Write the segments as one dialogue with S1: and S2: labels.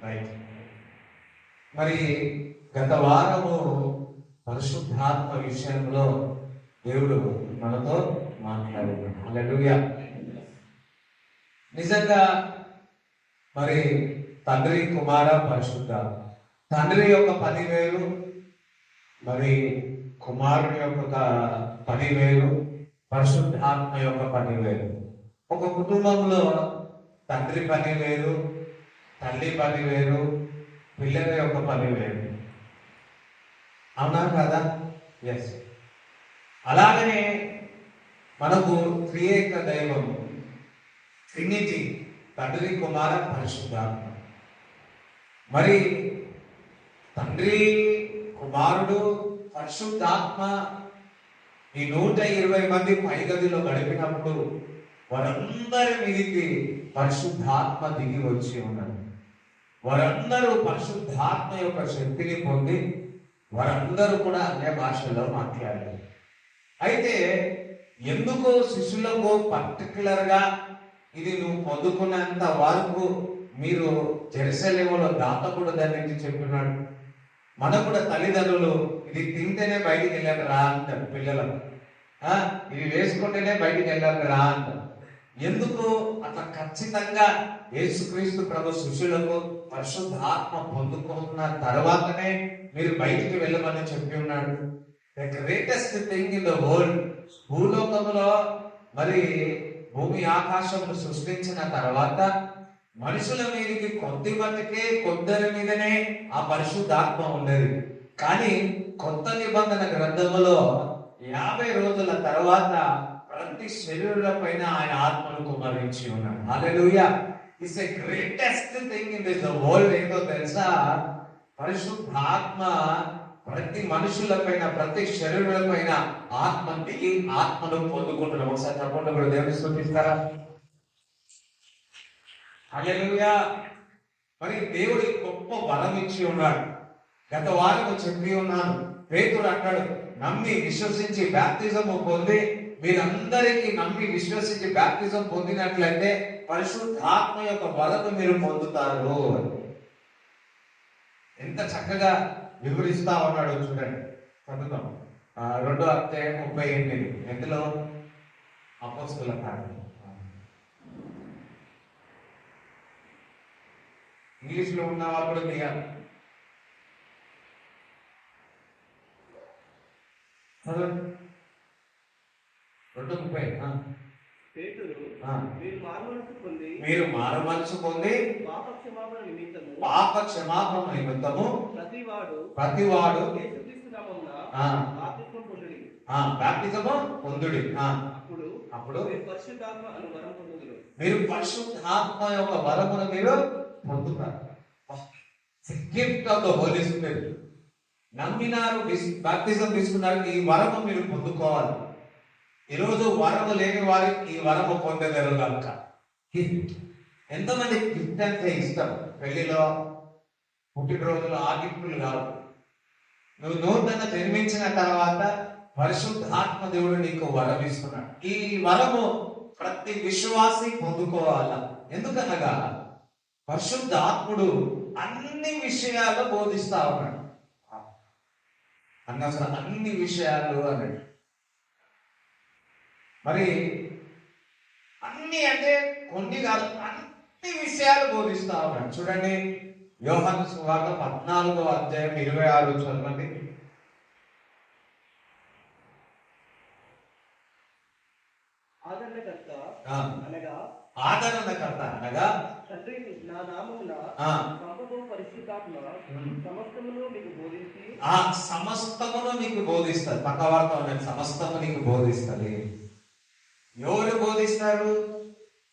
S1: Right. మరి గత వారము పరిశుద్ధాత్మ విషయంలో దేవుడు మనతో మాట్లాడాడు. హల్లెలూయా. నిజంగా మరి తండ్రి, కుమార, పరిశుద్ధాత్మ. తండ్రి యొక్క 10,000, మరి కుమారుని యొక్క 10,000, పరిశుద్ధాత్మ యొక్క 10,000. ఒక కుటుంబంలో తండ్రి 10,000, తల్లి 10,000, పిల్లల యొక్క 10,000. అవునా కదా? ఎస్. అలాగనే మనకు త్రియేక దైవం, ట్రినిటీ, తండ్రి, కుమార, పరిశుద్ధాత్మ. మరి తండ్రి, కుమారుడు, పరిశుద్ధాత్మ ఈ 120 మంది పైగదిలో గడిపినప్పుడు వారందరి మీదికి పరిశుద్ధాత్మ దిగి వచ్చి ఉన్నారు. వారందరూ పరిశుద్ధాత్మ యొక్క శక్తిని పొంది వారందరూ కూడా అన్య భాషల్లో మాట్లాడారు. అయితే ఎందుకో శిష్యులకు పర్టికులర్గా ఇది నువ్వు పొందుకున్నంత వరకు మీరు జెరూసలేములో దాటకూడదని చెప్పినాడు. మనకు కూడా తల్లిదండ్రులు ఇది తింటేనే బయటికి వెళ్ళాక రా అంటారు పిల్లలకు, ఇది వేసుకుంటేనే బయటికి వెళ్ళాక రా అంటారు. ఎందుకు అట్లా ఖచ్చితంగా యేసుక్రీస్తు ప్రభు శిష్యులకు పరిశుద్ధాత్మ పొందుకున్న తర్వాతనే మీరు బయటికి వెళ్ళమని చెప్పి ఉన్నాడు. The greatest thing in the world, భూలోకంలో మరి భూమి ఆకాశములు సృష్టించిన తర్వాత మనుషుల మీదకి కొద్ది మట్టుకే కొందరి మీదనే ఆ పరిశుద్ధాత్మ ఉండేది. కానీ కొత్త నిబంధన గ్రంథములో 50 రోజుల తర్వాత ప్రతి శరీరుల పైన ఆయన ఆత్మను కుమ్మరించి ఉన్నాడు. Hallelujah. It's a greatest thing in this world. ఏదో తెలుసా? పరిశుద్ధాత్మ ప్రతి మనుషుల పైన, ప్రతి శరీరుల పైన ఆత్మ దిగి ఆత్మను పొందుకుంటున్నాం. ఒకసారి తప్పకుండా కూడా దేవుని స్తుతిస్తారా? హల్లెలూయా. మరి దేవుడి గొప్ప వరం ఇచ్చి ఉన్నాడు. గత వారం చెప్పి ఉన్నాను, పేతురు అంటాడు, నమ్మి విశ్వసించి బాప్తిజము పొంది మీరందరికీ నమ్మి విశ్వసించి బాప్తిజం పొందినట్లయితే పరిశుద్ధాత్మ యొక్క వరము మీరు పొందుతారు. ఎంత చక్కగా వివరిస్తా ఉన్నాడు చూడండి. చదువుతాం 2వ అధ్యాయం 38. ఎందులో? అపోస్తలుల కార్యం. ఇంగ్లీష్ లో ఉన్న వాళ్ళు కూడా తీయాలి. చదవండి. 2:30. మీరు మారు మనసు పొంది పాప క్షమాపణ నిమిత్తము ప్రతివాడు బాప్తిజము పొందుడి. అప్పుడు మీరు పరిశుద్ధాత్మ యొక్క వరమును మీరు పొందుతారు. Gift of the Holy Spirit. నమ్మినారు, బాప్తిజం తీసుకున్నారు, ఈ వరము మీరు పొందుకోవాలి. ఈరోజు వరము లేని వారికి ఈ వరము పొందగలరు కనుక గిఫ్ట్. ఎంతమంది గిఫ్ట్ అంటే ఇష్టం? పెళ్లిలో, పుట్టినరోజులో ఆ గిఫ్టులు కాదు. నువ్వు నూతన జన్మించిన తర్వాత పరిశుద్ధాత్మ దేవుడు నీకు వరం ఇస్తున్నాడు. ఈ వరము ప్రతి విశ్వాసి పొందుకోవాల. ఎందుకనగా పరిశుద్ధాత్ముడు అన్ని విషయాలు బోధిస్తా ఉన్నాడు. అసలు అన్ని విషయాలు అన్నాడు. మరి అన్ని అంటే కొన్ని కాదు, అన్ని విషయాలు బోధిస్తా ఉన్నాడు. చూడండి, యోహాను సువార్త 14వ అధ్యాయం 26 చదవండి. ఆదరణకర్త అనగా
S2: తండ్రి నా నామమున పంపబో పరిశుద్ధాత్మ సమస్తమును మీకు బోధించి
S1: సమస్తమును నీకు బోధిస్తారు. పక్క వార్త ఉన్నది, సమస్తము నీకు బోధిస్తుంది. ఎవరు బోధిస్తారు?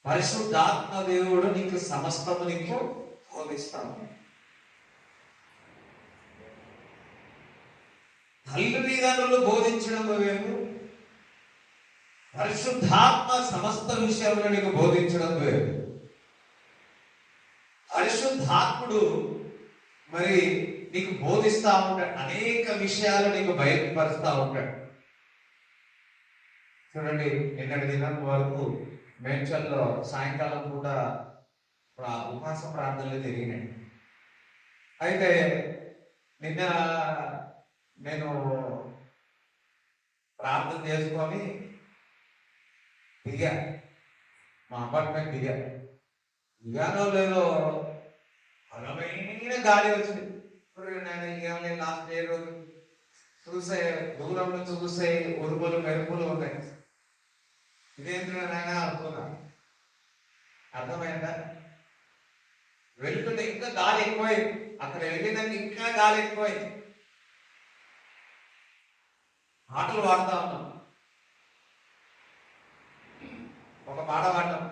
S1: పరిశుద్ధాత్మ దేవుడు నీకు సమస్తము నీకు బోధిస్తాడు. తల్లిదండ్రులు బోధించడం వేరు, పరిశుద్ధాత్మ సమస్త విషయంలో నీకు బోధించడం వేరు. పరిశుద్ధాత్ముడు మరి నీకు బోధిస్తా ఉంటాడు, అనేక విషయాలు నీకు బయలుపరుస్తా ఉంటాడు. చూడండి, నిన్నటి దినం వరకు మేడ్చల్లో సాయంకాలం పూట ఉపవాస ప్రార్థనలు జరిగినాయి. అయితే నిన్న నేను ప్రార్థన చేసుకొని దిగా, మా అపార్ట్మెంట్ దిగానో లేదో బలమైన గాలి వచ్చింది. నేను లాస్ట్ ఇయర్ చూసే దూరం నుంచి చూసే ఉరుములు మెరుపులు ఉన్నాయి. ఇదేంటైనా అనుకున్నా, అర్థమైందా? వెళ్తుంటే ఇంకా గాలి ఎక్కువైంది, అక్కడ వెళ్ళిందంటే ఇంకా గాలి ఎక్కువైంది. పాటలు పాడుతా ఉన్నాం, ఒక పాట పాడటం,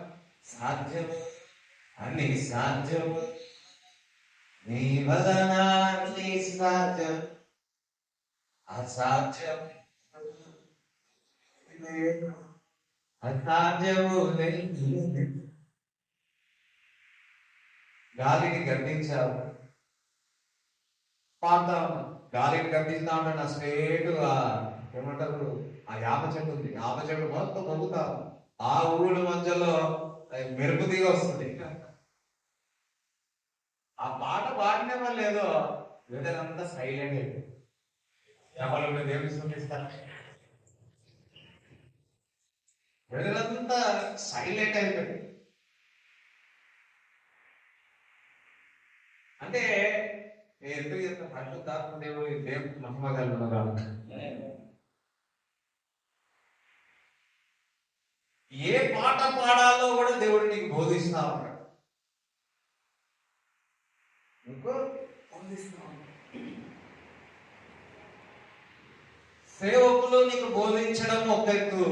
S1: సాధ్యము అన్ని సాధ్యము నీ వలన అన్ని సాధ్యం, అసాధ్యం అసాధ్యము లేదు. గాలిని గర్తించావు, పాడుతా ఉన్నాం, గాలిని గర్తిస్తా ఉంటా. నా స్ట్రేట్ ఏమంటారు, ఆ యాప చెట్టు ఉంది, యాప చెట్టు మొత్తం పొగుతావు. ఆ ఊళ్ళ మధ్యలో మెరుపు దిగి వస్తుంది. ఆ పాట పాడిన వాళ్ళు ఏదో వెదర్ అంతా సైలెంట్ అయిపోయింది. ఎవరు దేవుని చూపిస్తారు, వెదర్ అంతా సైలెంట్ అయిపోయింది. అంటే నేను ఎందుకు చెప్తాను, పరిశుద్ధాత్మ దేవుడు దేవుడికి మహిమగలుగును. ఏ పాట పాడాలో కూడా దేవుడు నీకు బోధిస్తా ఉంటాడు, నీకు బోధిస్తా ఉంటాడు. సేవకులు నీకు బోధించడం ఒక ఎత్తు,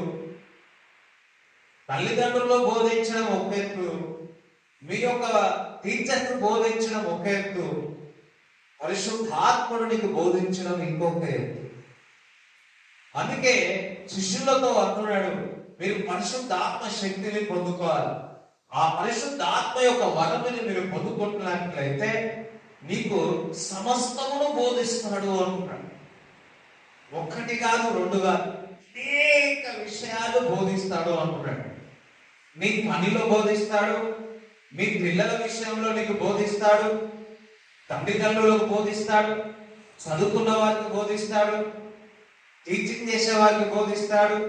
S1: తల్లిదండ్రులు బోధించడం ఒక ఎత్తు, మీ యొక్క టీచర్స్ బోధించడం ఒక ఎత్తు, పరిశుద్ధాత్ముడు నీకు బోధించడం ఇంకొక ఎత్తు. అందుకే శిష్యులతో అంటున్నాడు, మీరు పరిశుద్ధాత్మ శక్తిని పొందుకోవాలి. ఆ పరిశుద్ధాత్మ యొక్క వరముని మీరు పొందుకుంటున్నట్లయితే నీకు సమస్తమును బోధిస్తున్నాడు అంటున్నాడు. ఒక్కటి కాదు, రెండు కాదు, అనేక విషయాలు బోధిస్తాడు అంటున్నాడు. నీ పనిలో బోధిస్తాడు, మీ పిల్లల విషయంలో నీకు బోధిస్తాడు, తల్లిదండ్రులకు బోధిస్తాడు, చదువుకున్న వారికి బోధిస్తాడు, టీచింగ్ చేసే వారికి బోధిస్తాడు,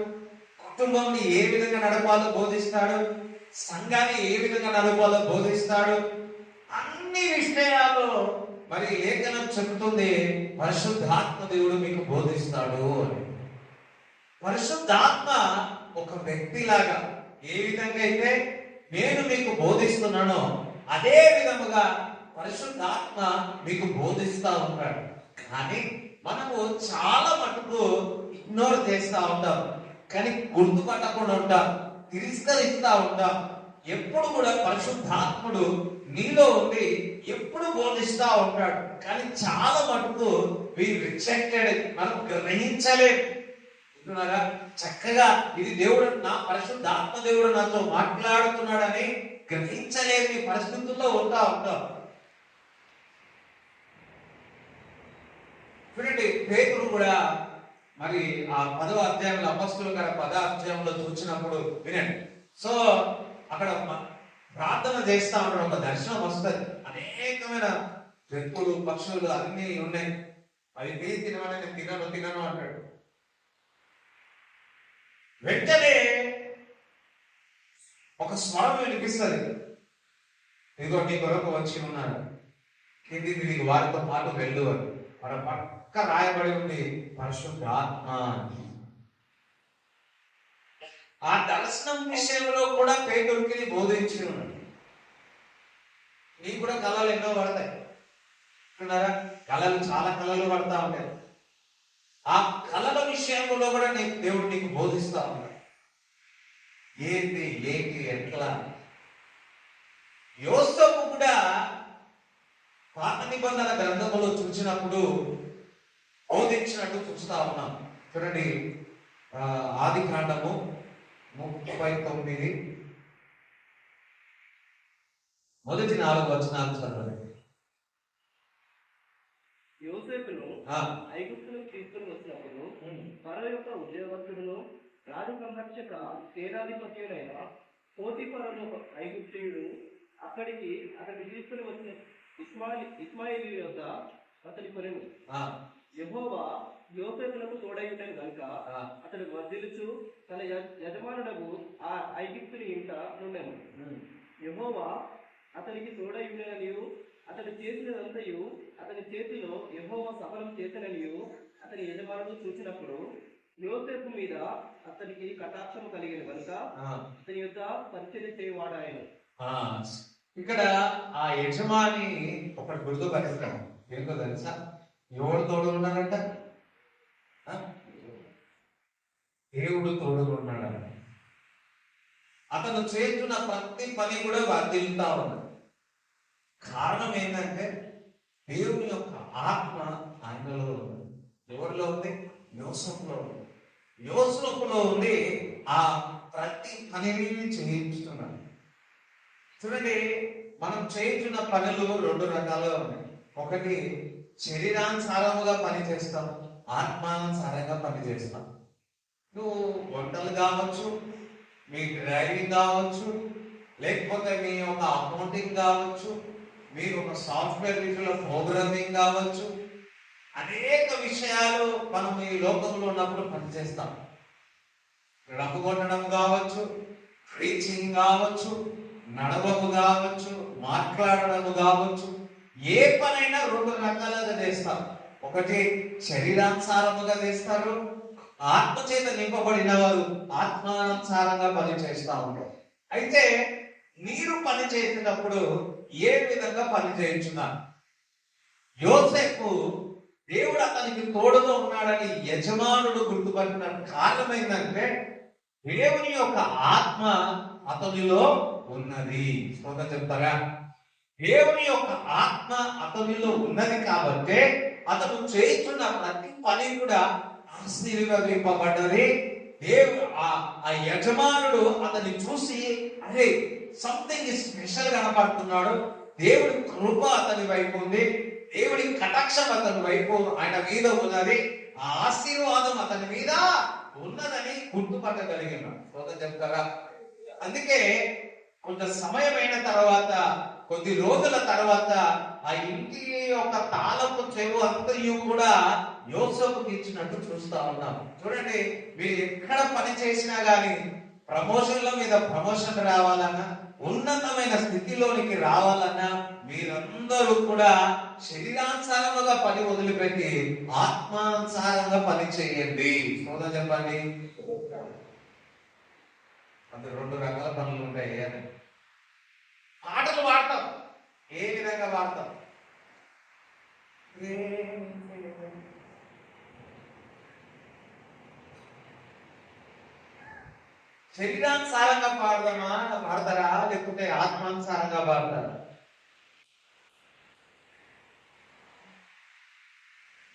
S1: కుటుంబాన్ని ఏ విధంగా నడపాలో బోధిస్తాడు, సంఘాన్ని ఏ విధంగా నడపాలో బోధిస్తాడు. అన్ని విషయాలు మరి లేఖనం చెబుతుంది పరిశుద్ధాత్మ దేవుడు మీకు బోధిస్తాడు అని. పరిశుద్ధాత్మ ఒక వ్యక్తిలాగా ఏ విధంగా అయితే నేను మీకు బోధిస్తున్నానో అదే విధముగా పరిశుద్ధాత్మ మీకు బోధిస్తా ఉంటాడు. కానీ మనము చాలా మటుకు ఇగ్నోర్ చేస్తూ ఉంటాం, కానీ గుర్తుపట్టకుండా ఉంటాం, తిరస్కరిస్తూ ఉంటాం. ఎప్పుడు కూడా పరిశుద్ధాత్ముడు నీలో ఉండి ఎప్పుడు బోధిస్తా ఉంటాడు, కానీ చాలా మటుకు రిజెక్టెడ్, మనం గ్రహించలేదు. చక్కగా ఇది దేవుడు, నా పరిశుద్ధాత్మ దేవుడు నాతో మాట్లాడుతున్నాడని గ్రహించలేని పరిస్థితుల్లో ఉంటాం. చూడండి, పేతురు కూడా మరి ఆ 10వ అధ్యాయంలో, అపొస్తలుల కార్యాలు 10వ అధ్యాయంలో చూసినప్పుడు వినండి. సో అక్కడ ప్రార్థన చేస్తా ఉంటాడు, ఒక దర్శనం వస్తుంది, అనేకమైన జంతువులు పక్షులు అన్ని ఉన్నాయి. అవి తినమని నేను తినను అంటాడు. వెంటనే ఒక స్వరం వినిపిస్తుంది, ఇదిగో నీ కొరకు వచ్చి ఉన్నాడు, కిందికి దిగి వారితో పాటు వెళ్ళు అని. మన పక్క రాయబడి ఉంది పరిశుద్ధాత్మ. ఆ దర్శనం విషయంలో కూడా పేతురుకి బోధించి ఉన్నాడు. నీకు కూడా కళలు ఎన్నో పడతాయి, కళలు చాలా కళలు పడతా ఉంటాయి. ఆ కళల విషయంలో కూడా దేవుడు నీకు బోధిస్తా ఉన్నాడు. ఏంటి ఎట్లా. యోసేపు కూడా పాత నిబంధన గ్రంథంలో చూసినప్పుడు బోధించినట్టు చూస్తా ఉన్నాం. చూడండి, ఆదికాండము 39 మొదటి 4 వచనాలు చదవండి.
S2: యోసేపును ఐగుప్తులకు తీసుకుని వచ్చినప్పుడు ఫరో యొక్క ఉద్యోగస్తుడును రాజు సంరక్షక సేనాధిపత్యుడైన పోతీఫరను ఐగుప్తీయుడు అతడికి తీసుకుని వచ్చిన ఇస్మాయిలు యొక్క అతని కొనెను. యెహోవా యోసేపునకు తోడైయుండెను గనుక అతడు వర్ధిల్లుచు తన యజమానుడకు ఆ ఐగుప్తుని ఇంట నుండెను. యెహోవా అతనికి తోడైయుండెననియు అతడు చేసినదంతయు అతని చేతిలో యెహోవా సఫలం చేసిననియు అతని యజమానుడు చూసినప్పుడు యోసేపు మీద అతనికి కటాక్షము కలిగిన కనుక అతని యొక్క పరిచర్య చేయవాడాయను.
S1: ఇక్కడ ఆ యజమాని ఒకటి గుర్తుపరిస్తాడు. ఏంటో తెలుసా? ఎవరు తోడు ఉన్నాడంట? దేవుడు తోడుగా ఉన్నాడు. అతను చేస్తున్న ప్రతి పని కూడా వర్ధిల్లుతా ఉన్నాడు. కారణం ఏంటంటే దేవుని యొక్క ఆత్మ ఆయనలో ఉంది. ఎవరిలో ఉంది? యోసేపులో ఉంది. యోసేపులో ఉండి ఆ ప్రతి పనిని చేయించుతున్నాడు. చూడండి, మనం చేయించున్న పనులు రెండు రకాలుగా ఉన్నాయి. ఒకటి శరీరానుసారముగా పని చేస్తాం, ఆత్మానుసారంగా పని చేస్తాం. నువ్వు వంటలు కావచ్చు, మీ డ్రైవింగ్ కావచ్చు, లేకపోతే మీ యొక్క అకౌంటింగ్ కావచ్చు, మీరు ఒక సాఫ్ట్వేర్ విషయంలో ప్రోగ్రామింగ్ కావచ్చు, అనేక విషయాలు మనం ఈ లోకంలో ఉన్నప్పుడు పనిచేస్తాం. రంగు కొట్టడం కావచ్చు, ప్రీచింగ్ కావచ్చు, నడవము కావచ్చు, మాట్లాడడం కావచ్చు, ఏ పనైనా రెండు రకాలుగా చేస్తారు. ఒకటి శరీరానుసారముగా చేస్తారు, ఆత్మ చేత నింపబడిన వారు ఆత్మానుసారంగా పని చేస్తూ ఉంటారు. అయితే మీరు పని చేసినప్పుడు ఏ విధంగా పని చేయించున్నారు? యోసేపు దేవుడు అతనికి తోడుగా ఉన్నాడని యజమానుడు గుర్తుపట్టిన కారణం ఏంటంటే దేవుని యొక్క ఆత్మ అతనిలో ఉన్నది. స్తోత్రం చెప్తారా? దేవుని యొక్క ఆత్మ అతనిలో ఉన్నది కాబట్టి అతను చేస్తున్న ప్రతి పని కూడా ఆశీర్వదింపబడ్డది. దేవుడు ఆ యజమానుడు అతన్ని చూసి అరే సంథింగ్ స్పెషల్ కనపడుతున్నాడు, దేవుడి కృప అతని వైపు ఉంది, దేవుడి కటాక్షం అతని వైపు ఆయన మీద ఉన్నది, ఆ ఆశీర్వాదం అతని మీద ఉన్నదని గుర్తుపట్టగలిగినాడు. స్తోత్రం చెప్తారా? అందుకే కొంత సమయమైన తర్వాత, కొద్ది రోజుల తర్వాత ఆ ఇంటి యొక్క తాళపు చెవు అంతయు కూడా యోసేపుకి ఇచ్చినట్టు చూస్తా ఉన్నాం. చూడండి, మీరు ఎక్కడ పని చేసినా గానీ ప్రమోషన్ల మీద ప్రమోషన్ రావాలన్నా, ఉన్నతమైన స్థితిలోనికి రావాలన్నా మీరందరూ కూడా శరీరానుసారంగా పని వదిలిపెట్టి ఆత్మానుసారంగా పని చేయండి. సోదరు చెప్పండి. అది రెండు రకాల పనులు ఉంటాయి. అని పాటలు పాడతాం. ఏ విధంగా పాడతాం? శరీరానుసారంగా పాడతారా లేకపోతే ఆత్మానుసారంగా పాడతారా?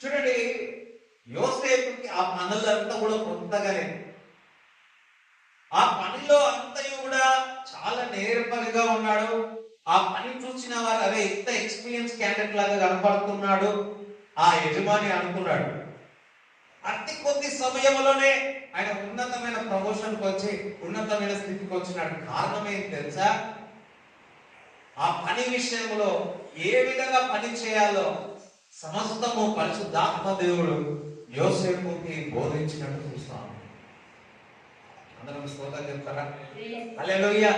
S1: చూడండి, యోసేపుకి ఆ పనులంతా కూడా కొత్తగానే, ఆ పనిలో అంతయు కూడా చాలా నేర్పరిగా ఉన్నాడు. ఆ పని చూసిన వారు అరే ఇంత ఎక్స్పీరియన్స్ క్యాండిడేట్ లాగా కనపడుతున్నాడు ఆ యజమాని అనుకున్నాడు. అతి కొద్ది సమయంలోనే ఆయన ఉన్నతమైన ప్రమోషన్కి వచ్చి ఉన్నతమైన స్థితికి వచ్చినాడు. కారణం ఏంటి తెలుసా? ఆ పని విషయంలో ఏ విధంగా పని చేయాలో సమస్తము పరిశుద్ధాత్మ దేవుడు యోసేపుకి బోధించినట్టు చూస్తాం. అందరం స్తోత్రం చెప్తారా? హల్లెలూయా.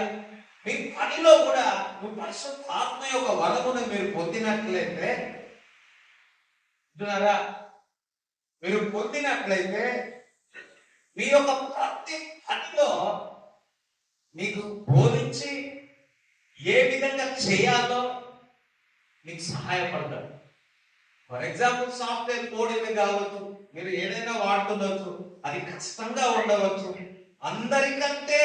S1: మీ పనిలో కూడా నువ్వు పరిశుద్ధాత్మ యొక్క వరమును మీరు పొందినట్లయితే, మీరు పొందినట్లయితే మీ యొక్క ప్రతి పనిలో మీకు బోధించి ఏ విధంగా చేయాలో మీకు సహాయపడతాడు. ఫర్ ఎగ్జాంపుల్ సాఫ్ట్వేర్ కోడింగ్ కావచ్చు, మీరు ఏదైనా వాడుతుండొచ్చు, అది కష్టంగా ఉండవచ్చు. అందరికంటే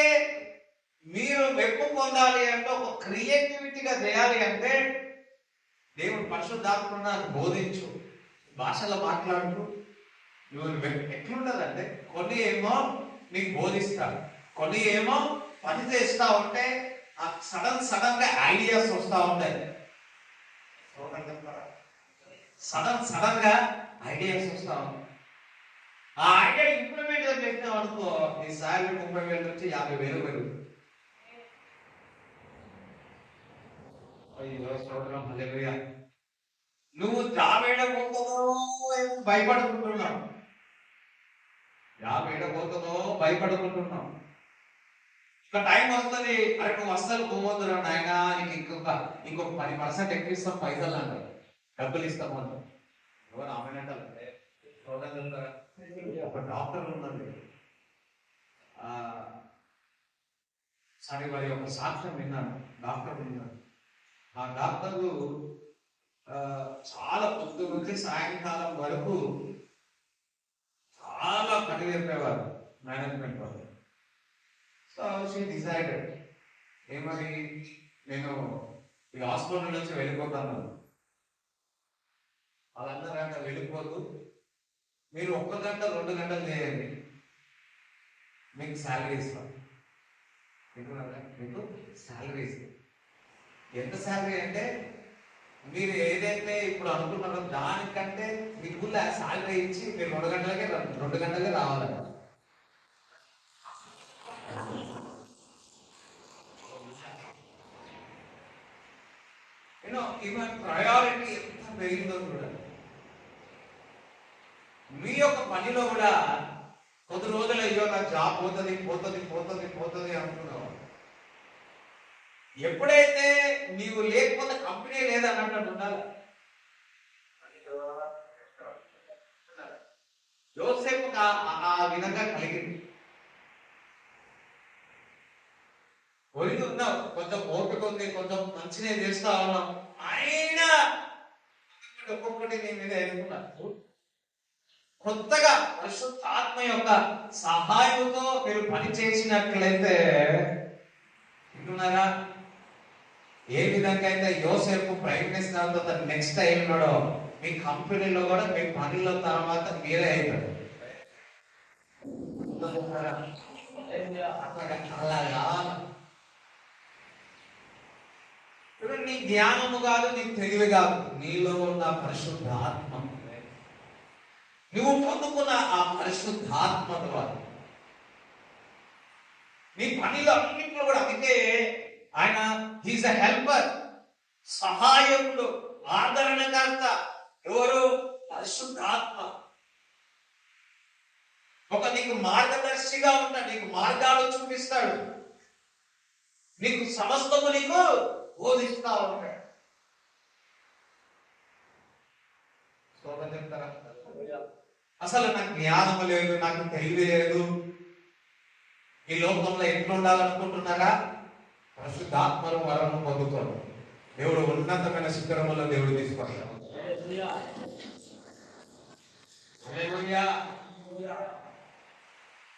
S1: మీరు మెప్పు పొందాలి అంటే, ఒక క్రియేటివిటీగా చేయాలి అంటే దేవుడు పరిశుద్ధాత్మ నాకు బోధించు, భాషలో మాట్లాడుతూ నువ్వు ఎట్లుంటదంటే కొన్ని ఏమో నీకు బోధిస్తాడు, కొన్ని ఏమో పని చేస్తా ఉంటే సడన్ గా ఐడియాస్ వస్తా ఉంటాయి. సడన్ గా ఐడియాస్ వస్తా ఉంటాయి. ఆ ఐడియా ఇంప్లిమెంట్ చేసినాం అనుకో, నీ శాలరీ 30,000 నుంచి 50,000 పెరుగుతుంది. అయ్యో స్తోత్రం, హల్లెలూయా. భయపడుకుంటున్నాం. ఇంకా టైం వస్తుంది, అరే నువ్వు అస్సలు పోవద్దురా నాయన, నీకు ఇంకొక 10% ఎక్కువ ఇస్తాం పైసలు అంటారు, డబ్బులు ఇస్తాం అంటారు. ఎవరు ఆమెనంటారు? ఒక డాక్టర్ ఉన్నది, సరే వారి యొక్క సాక్ష్యం విన్నాను. డాక్టర్ విన్నాను. ఆ డాక్టర్లు చాలా పొద్దు నుంచి సాయంకాలం వరకు చాలా పని చెప్పేవారు మేనేజ్మెంట్ వాళ్ళు. సో షీ డిసైడెడ్, ఏమని, నేను ఈ హాస్పిటల్ నుంచి వెళ్ళిపోతాను. వాళ్ళందరూ అంటే వెళ్ళిపోతూ మీరు 1 గంట 2 గంటలు చేయండి, మీకు శాలరీ ఇస్తాం. మీకు శాలరీ ఇస్తాం. ఎంత శాలరీ అంటే మీరు ఏదైతే ఇప్పుడు అనుకున్నారో దానికంటే మీకు శాలరీ ఇచ్చి మీరు 2 గంటలకే రావాలన్నమాట. ఈవెన్ ప్రయారిటీ ఎంత పెరిగిందో చూడండి. మీ యొక్క పనిలో కూడా కొద్ది రోజులు అయ్యో నా జాబ్ పోతుంది పోతుంది పోతుంది పోతుంది అనుకున్నావు. ఎప్పుడైతే నీవు లేకపోతే కంపెనీ లేదన్నట్టు ఉండాలి. యోసేపు ఆ విధంగా కలిగింది. ఒరిగి ఉన్నావు, కొంచెం ఓపిక ఉంది, కొంచెం మంచినే చేస్తా ఉన్నాం, అయినా ఒక్కొక్కటి నీ మీద ఎదుర్కొన్నా. కొత్తగా పరిశుద్ధాత్మ యొక్క సహాయంతో మీరు పని చేసినట్లయితే, వింటున్నారా, ఏ విధంగా అయితే యోసేపు ప్రైమ్ మినిస్టర్ తర్వాత నెక్స్ట్ అయి ఉన్నాడో మీ కంపెనీలో కూడా మీ పనిలో తర్వాత మీరే అవుతాడు. అలాగా నీ జ్ఞానము కాదు, నీ తెలివి కాదు, నీలో ఉన్న పరిశుద్ధాత్మ, నువ్వు పొందుకున్న ఆ పరిశుద్ధాత్మ ద్వారా నీ పనిలో అన్నింటిలో కూడా. అందుకే ఆయన హీస్ ఎ హెల్పర్, సహాయకుడు, ఆదరణకర్త. ఎవరు? పరిశుద్ధాత్మ. నీకు మార్గదర్శిగా ఉంటాడు, నీకు మార్గాలు చూపిస్తాడు, నీకు సమస్తము నీకు బోధిస్తా ఉంటాడు. చెప్తారా? అసలు నాకు జ్ఞానం లేదు, నాకు తెలివి లేదు, ఈ లోకంలో ఎట్లా ఉండాలనుకుంటున్నారా? పరిశుద్ధాత్మను వరము పొందుకోండి. దేవుడు ఉన్నతమైన శిఖరములో దేవుడు తీసుకుంటాడు.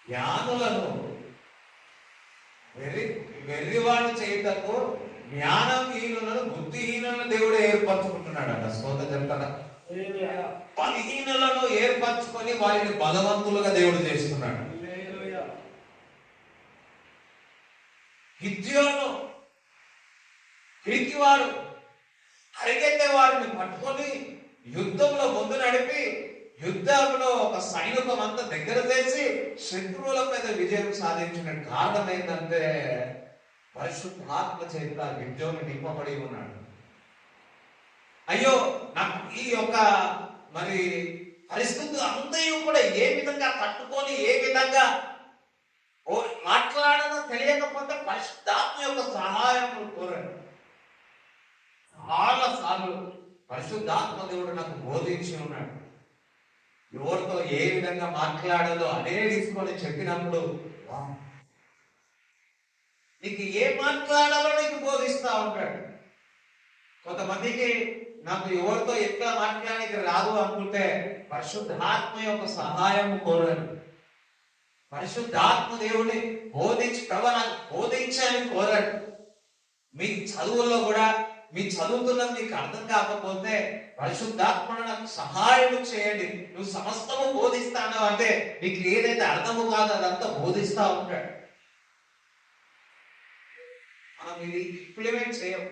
S1: జ్ఞానులను వెర్రివాడు చేయటకు జ్ఞానహీనులను బుద్ధిహీనులను దేవుడు ఏర్పరచుకుంటున్నాడు అంట. స్తోత్రం చెప్తాడా? బలహీనులను ఏర్పరచుకొని వారిని బలవంతులుగా దేవుడు చేస్తున్నాడు. గిద్యోను పిరికివాడు, అరిగెత్తే వారిని పట్టుకొని యుద్ధంలో ముందు నడిపి యుద్ధంలో ఒక సైనికం అంతా దగ్గర చేసి శత్రువుల మీద విజయం సాధించిన కారణం ఏంటంటే పరిశుద్ధాత్మ చేత గిద్యోను నింపబడి ఉన్నాడు. అయ్యో నాకు ఈ యొక్క మరి పరిస్థితులు అంతయు కూడా ఏ విధంగా తట్టుకొని ఏ విధంగా మాట్లాడదో తెలియకపోతే పరిశుద్ధాత్మ యొక్క సహాయం కోరండి. చాలా సార్లు పరిశుద్ధాత్మ దేవుడు నాకు బోధించి ఉన్నాడు. ఎవరితో ఏ విధంగా మాట్లాడాలో అదే తీసుకొని చెప్పినప్పుడు నీకు ఏ మాట్లాడాలో నీకు బోధిస్తా ఉంటాడు. కొంతమందికి నాకు ఎవరితో ఎట్లా మాట్లాడడానికి రాదు అనుకుంటే పరిశుద్ధాత్మ యొక్క సహాయం కోరండి. పరిశుద్ధాత్మ దేవుని బోధించి నాకు బోధించాలని కోరండి. మీ చదువుల్లో కూడా మీ చదువుతున్నది మీకు అర్థం కాకపోతే పరిశుద్ధాత్మను నాకు సహాయం చేయండి, నువ్వు సమస్తము బోధిస్తాను అంటే నీకు ఏదైతే అర్థము కాదో అదంతా బోధిస్తా ఉంటాడు. మనం ఇది ఇంప్లిమెంట్ చేయం.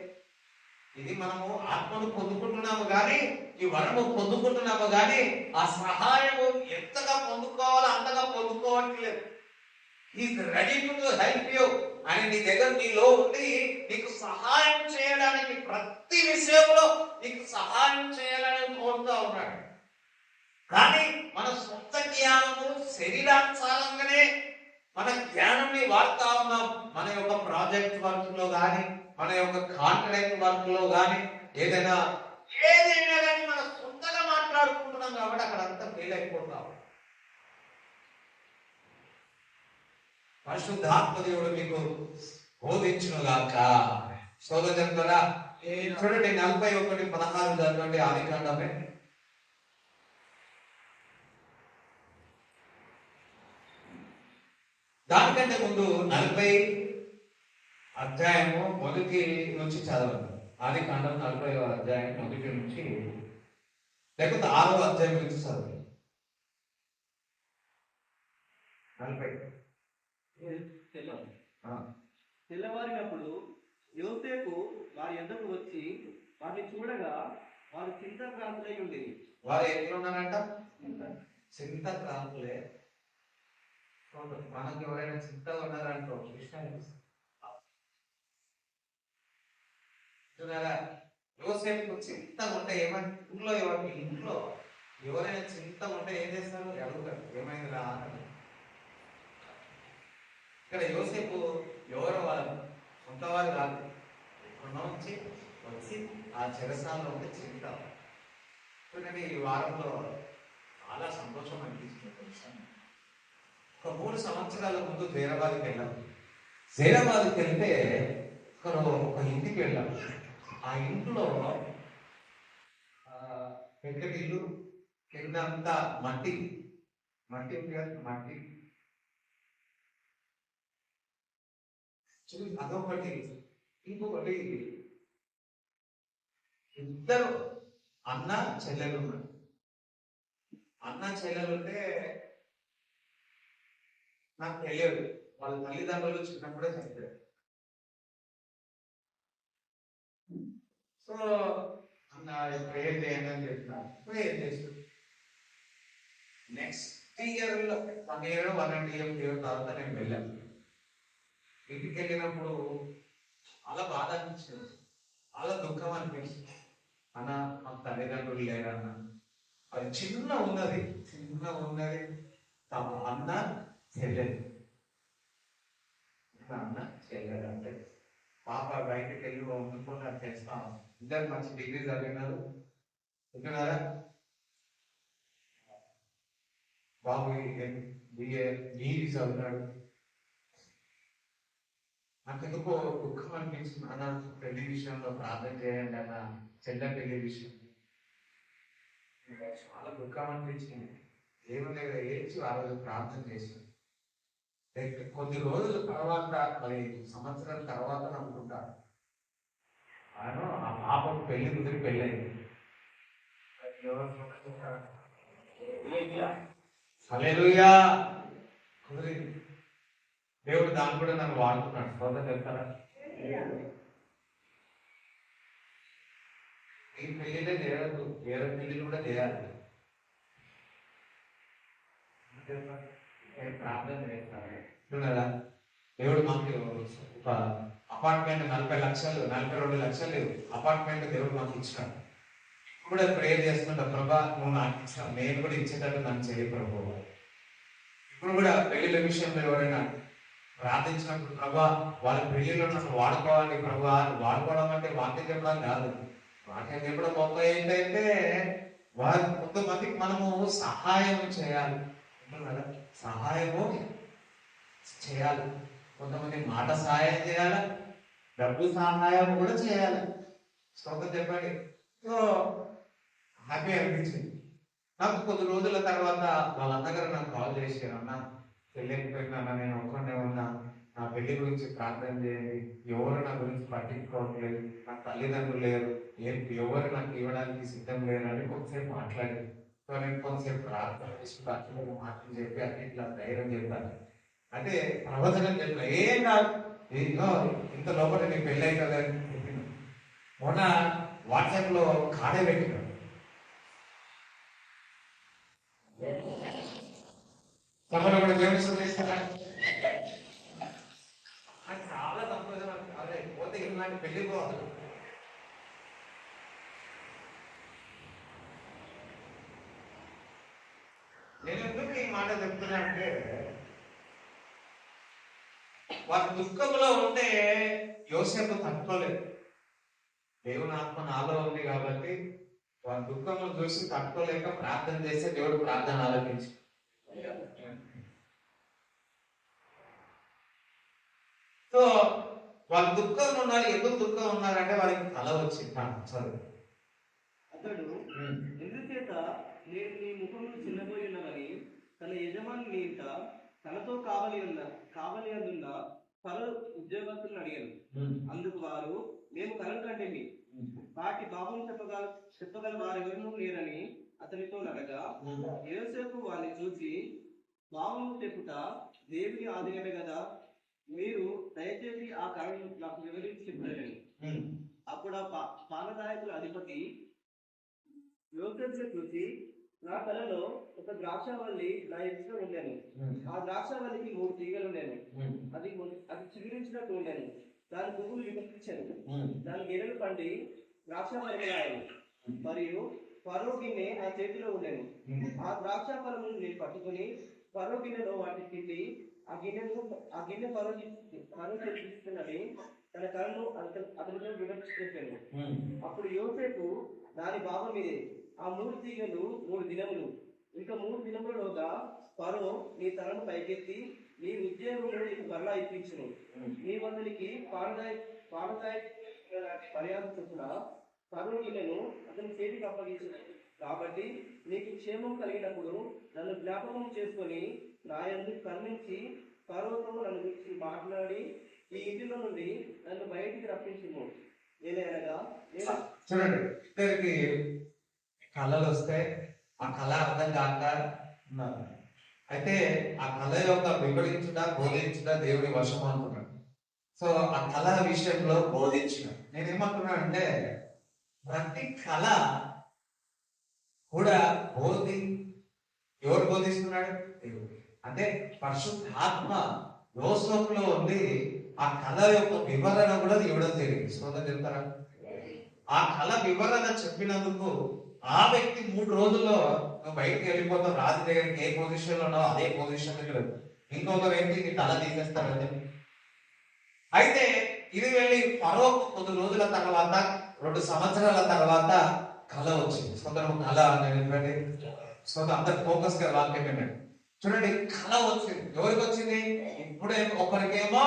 S1: ఇది మనము ఆత్మను పొందుకుంటున్నాము కానీ, ఈ వరము పొందుకుంటున్నాము కానీ ఆ సహాయము ఎంతగా పొందుకోవాలో అంతగా పొందుకోవట్లేదు. Is ready to help you అని నీ దగ్గర నీలో ఉండి నీకు సహాయం చేయడానికి, ప్రతి విషయంలో నీకు సహాయం చేయాలని కోరుతూ ఉన్నాడు. కానీ మన సొంత జ్ఞానము శరీరానుసారంగానే మన జ్ఞానాన్ని వాడుతా ఉన్నాం. మన యొక్క ప్రాజెక్ట్ వర్క్ లో కానీ, మన యొక్క కాంట్రాక్ట్ వర్క్ లో కానీ, ఏదైనా కానీ మనం సొంతగా మాట్లాడుకుంటున్నాం కాబట్టి అక్కడ అంతా ఫెయిల్ అయిపోతాం. పరిశుద్ధాత్మ దేవుడు మీకు బోధించునుగాక. స్తోత్రం చెప్తారా? చూడండి 41:16 చదవండి. ఆదికాండమే దానికంటే ముందు 40 అధ్యాయము 1 నుంచి చదవండి. ఆదికాండం 40వ అధ్యాయం 1 నుంచి, లేకపోతే 6వ అధ్యాయం నుంచి చదవండి. 40.
S2: తెల్లవారినప్పుడు యోసేపు వారి యొద్దకు వచ్చి వారిని చూడగా వారు చింతాక్రాంతులై ఉండేది.
S1: వారు ఎట్లున్నారంట? చింతాక్రాంతులే. మనకి ఎవరైనా చింతగా ఉన్నారంటో చూడారా? యోసేపు చింత ఉంటే ఏమైనా ఇంట్లో ఎవరైనా చింత ఉంటే ఏం చేస్తారు? అడుగుతారు, ఏమైంది రా. ఇక్కడ యోసేపు ఎవరో వాళ్ళ సొంత వారు కాదు, ఎక్కడో నుంచి వచ్చి ఆ చెరసాలలో ఉంటే చింత. చూడండి, ఈ వారంలో చాలా సంతోషం అనిపిస్తుంది. ఒక 3 సంవత్సరాల ముందు జైరాబాద్కి వెళ్ళాం. జైరాబాద్కి వెళ్తే ఒక ఇంటికి వెళ్ళాం. ఆ ఇంట్లో పెద్ద ఇల్లు, కింద అంతా మట్టి ఉంది కదా, మట్టి. అదొకటి. ఇంకొకటి, ఇద్దరు అన్న చెల్లెలు ఉన్నారు. అన్న చెల్లెలు ఉంటే నాకు తెలియదు, వాళ్ళ తల్లిదండ్రులు చిన్నప్పుడే చనిపోయారు. సో అన్న ప్రేయర్ చేయండి అని చెప్పినారు. ప్రేయర్ చేస్తారు. నెక్స్ట్ ఇయర్ 1 year 1.5 years తర్వాత నేను వెళ్ళాను. ఇంటికి వెళ్ళినప్పుడు చాలా బాధ అనిపించింది, చాలా దుఃఖం అనిపించింది. అన్న మాకు తల్లిదండ్రులు లేరన్న. అది చిన్న ఉన్నది తమ అన్న చెల్లెలు. అన్న చెల్లెలు అంటే పాప బయటకు వెళ్ళి వండుకొని అది చేస్తాం. ఇద్దరు మంచి డిగ్రీ చదివినారు. చెప్తున్నారా? బాబు BA చదివినాడు. నాకెందుకో దుఃఖం అనిపించింది. అన్న పెళ్లి విషయంలో ప్రార్థన చేయండి అన్న, చెల్లె పెళ్లి విషయం. చాలా దుఃఖం అనిపించింది. దేవుని దగ్గర ఏడ్చి ఆ రోజు ప్రార్థన చేశాను. కొద్ది రోజుల తర్వాత, 10 సంవత్సరాల తర్వాత అనుకుంటాను, ఆయన ఆ పాపకు పెళ్లి కుదిరి పెళ్ళైంది. హల్లెలూయా. కుదిరింది. దేవుడు దాన్ని కూడా నన్ను వాడుతున్నాడు. స్తోత్రం చెప్తారా? ఈ పెళ్లినే చేయదు, వేరే పెళ్లిలు కూడా చేయాలి. ప్రార్థన చేస్తాను. దేవుడు మాకు ఒక అపార్ట్మెంట్ 40 లక్షలు 42 లక్షలు లేవు అపార్ట్మెంట్ దేవుడు మాకు ఇచ్చినాడు. ఇప్పుడు కూడా ప్రేయర్ చేస్తుంటా, ప్రభా నువ్వు నాకు ఇచ్చిన, నేను కూడా ఇచ్చేటట్టు నన్ను చేయ ప్రభు. ఇప్పుడు కూడా పెళ్లిళ్ళ విషయంలో ఎవరైనా ప్రార్థించినప్పుడు, ప్రభా వాళ్ళ పెళ్లిలో నన్ను వాడుకోవాలి ప్రభా. వాడుకోవడం అంటే వాక్యం చెప్పడం కాదు. వాక్యం చెప్పడం గొప్ప ఏంటంటే వారి కొంతమందికి మనము సహాయం చేయాలి. సహాయము చేయాలి. కొంతమంది మాట సహాయం చేయాలి, డబ్బు సహాయం కూడా చేయాలి. స్తోత్రం చెప్పండి. సో హ్యాపీ అనిపించింది నాకు. కొద్ది రోజుల తర్వాత వాళ్ళ అన్నగారు నాకు కాల్ చేశారు, అన్న పెళ్ళైపోయినా నేను ఒక్కడే ఉన్నా, నా పెళ్లి గురించి ప్రార్థన చేయండి. ఎవరు నా గురించి పట్టించుకోవట్లేదు, నాకు తల్లిదండ్రులు లేరు, ఎవరు నాకు ఇవ్వడానికి సిద్ధం లేరు అని కొంతసేపు మాట్లాడారు. సో నేను కొంతసేపు ప్రార్థన చేసి మాటలు చెప్పి అన్ని ఇట్లా ధైర్యం చెప్పాను. అంటే ప్రవచనం చెప్పిన ఏం కాదు, ఇంత లోపల నీ పెళ్ళి అవుతుందని చెప్పిన. మొన్న వాట్సాప్లో కాడే పెట్టినాడు. సభలో కూడా దేవుని సందేశిస్తారా? చాలా సంతోషం. అదే పోతే ఇలాంటి పెళ్లి పోవాలి. నేను ఎందుకు ఈ మాట చెప్తున్నా అంటే, వారి దుఃఖంలో ఉంటే యోసేపు తట్టుకోలేదు. దేవుని ఆత్మ నాలో ఉంది కాబట్టి వారి దుఃఖంలో చూసి తట్టుకోలేక ప్రార్థన చేస్తే దేవుడు ప్రార్థన ఆలకించి, సో వాళ్ళ దుఃఖంలో ఉన్నారు. ఎందుకు దుఃఖం ఉన్నారంటే వాళ్ళకి కల వచ్చింది. చదువు.
S2: అతడు ఎందుచేత నేను నీ ముఖంలో చిన్నపోయి ఉన్నానని తన యజమాని ఇంట తనతో కావలి అందున్న పలు ఉద్యోగస్తులను అడిగాను. అందుకు వారు, మేము కలలు కంటేమి, వాటి భావం చెప్పగల వారెవరూ లేరని అతనితో అనగా, యోసేపు వారిని చూసి, భావము చెప్పుట దేవుని ఆధీనమే కదా, మీరు దయచేసి ఆ కళను నాకు వివరించి చెప్తారని. అప్పుడు ఆ పానదాయకుల అధిపతి యోసేపును చూసి, నా కళలో ఒక ద్రాక్షవల్లి నా ఎదుట ఉండేను. ఆ ద్రాక్షవల్లికి 3 తీగలు ఉండేను. అది చిగురించినట్టు ఉండేను. దాని పువ్వులు వికసించాను. దాని గిన్నెలు పండి ద్రాక్షవల్లియాయను. మరియు ఫరో గిన్నె నా చేతిలో ఉండేను. ఆ ద్రాక్ష ఫలమును నేను పట్టుకుని ఫరో గిన్నెలో వాటిని పిండి ఆ గిన్నె ఫరో చేస్తున్నది తన కళను అతనితో వివరించాను. అప్పుడు యోసేపు దాని భావం ఇదే, ఆ 3 తీగలు 3 దినములు, ఇంకా 3 దినములలోగా ఫరో నీ తలను పైకెత్తి నీ ఉద్యోగంలో నీకు మరలా ఇప్పించును. నీ వందనికి పానదాయ మర్యాద చొప్పున ఫరో గిన్నెను అతని చేతికి అప్పగించును. కాబట్టి నీకు క్షేమం కలిగినప్పుడు నన్ను జ్ఞాపకం చేసుకొని నా యందు కరుణించి ఫరోతో నన్ను గురించి మాట్లాడి ఈ ఇంటిలో నుండి నన్ను బయటికి రప్పించుము. నేననగా
S1: చూడండి, ఇద్దరికి కళలు వస్తే ఆ కళ అర్థం కాక ఉన్నారు. అయితే ఆ కళ యొక్క వివరించుట బోధించుట దేవుని వశం అంటున్నాడు. సో ఆ కళ విషయంలో బోధించిన నేనేమంటున్నానంటే, ప్రతి కళ కూడా ఎవరు బోధిస్తున్నాడు? దేవుడు. అంటే పరిశుద్ధాత్మ యోసేపులో ఉండి ఆ కళ యొక్క వివరణ కూడా ఇవ్వడం జరిగింది. సోదరు చెప్తారా? ఆ కళ వివరణ చెప్పినందుకు ఆ వ్యక్తి 3 రోజుల్లో బయటకు వెళ్ళిపోతాం, రాజు దగ్గరికి ఏ పొజిషన్ లో ఉన్నావు అదే పొజిషన్ దగ్గర ఇంకొక వ్యక్తికి కళ తీసేస్తారండి. అయితే ఇది వెళ్ళి ఫరోకు కొద్ది రోజుల తర్వాత 2 సంవత్సరాల తర్వాత కళ వచ్చింది. సోదరు కళ అనేది సోదరు అందరు ఫోకస్ గా వాక్యం ఏంటంటే, చూడండి కళ వచ్చింది. ఎవరికి వచ్చింది? ఇప్పుడే ఒకరికేమో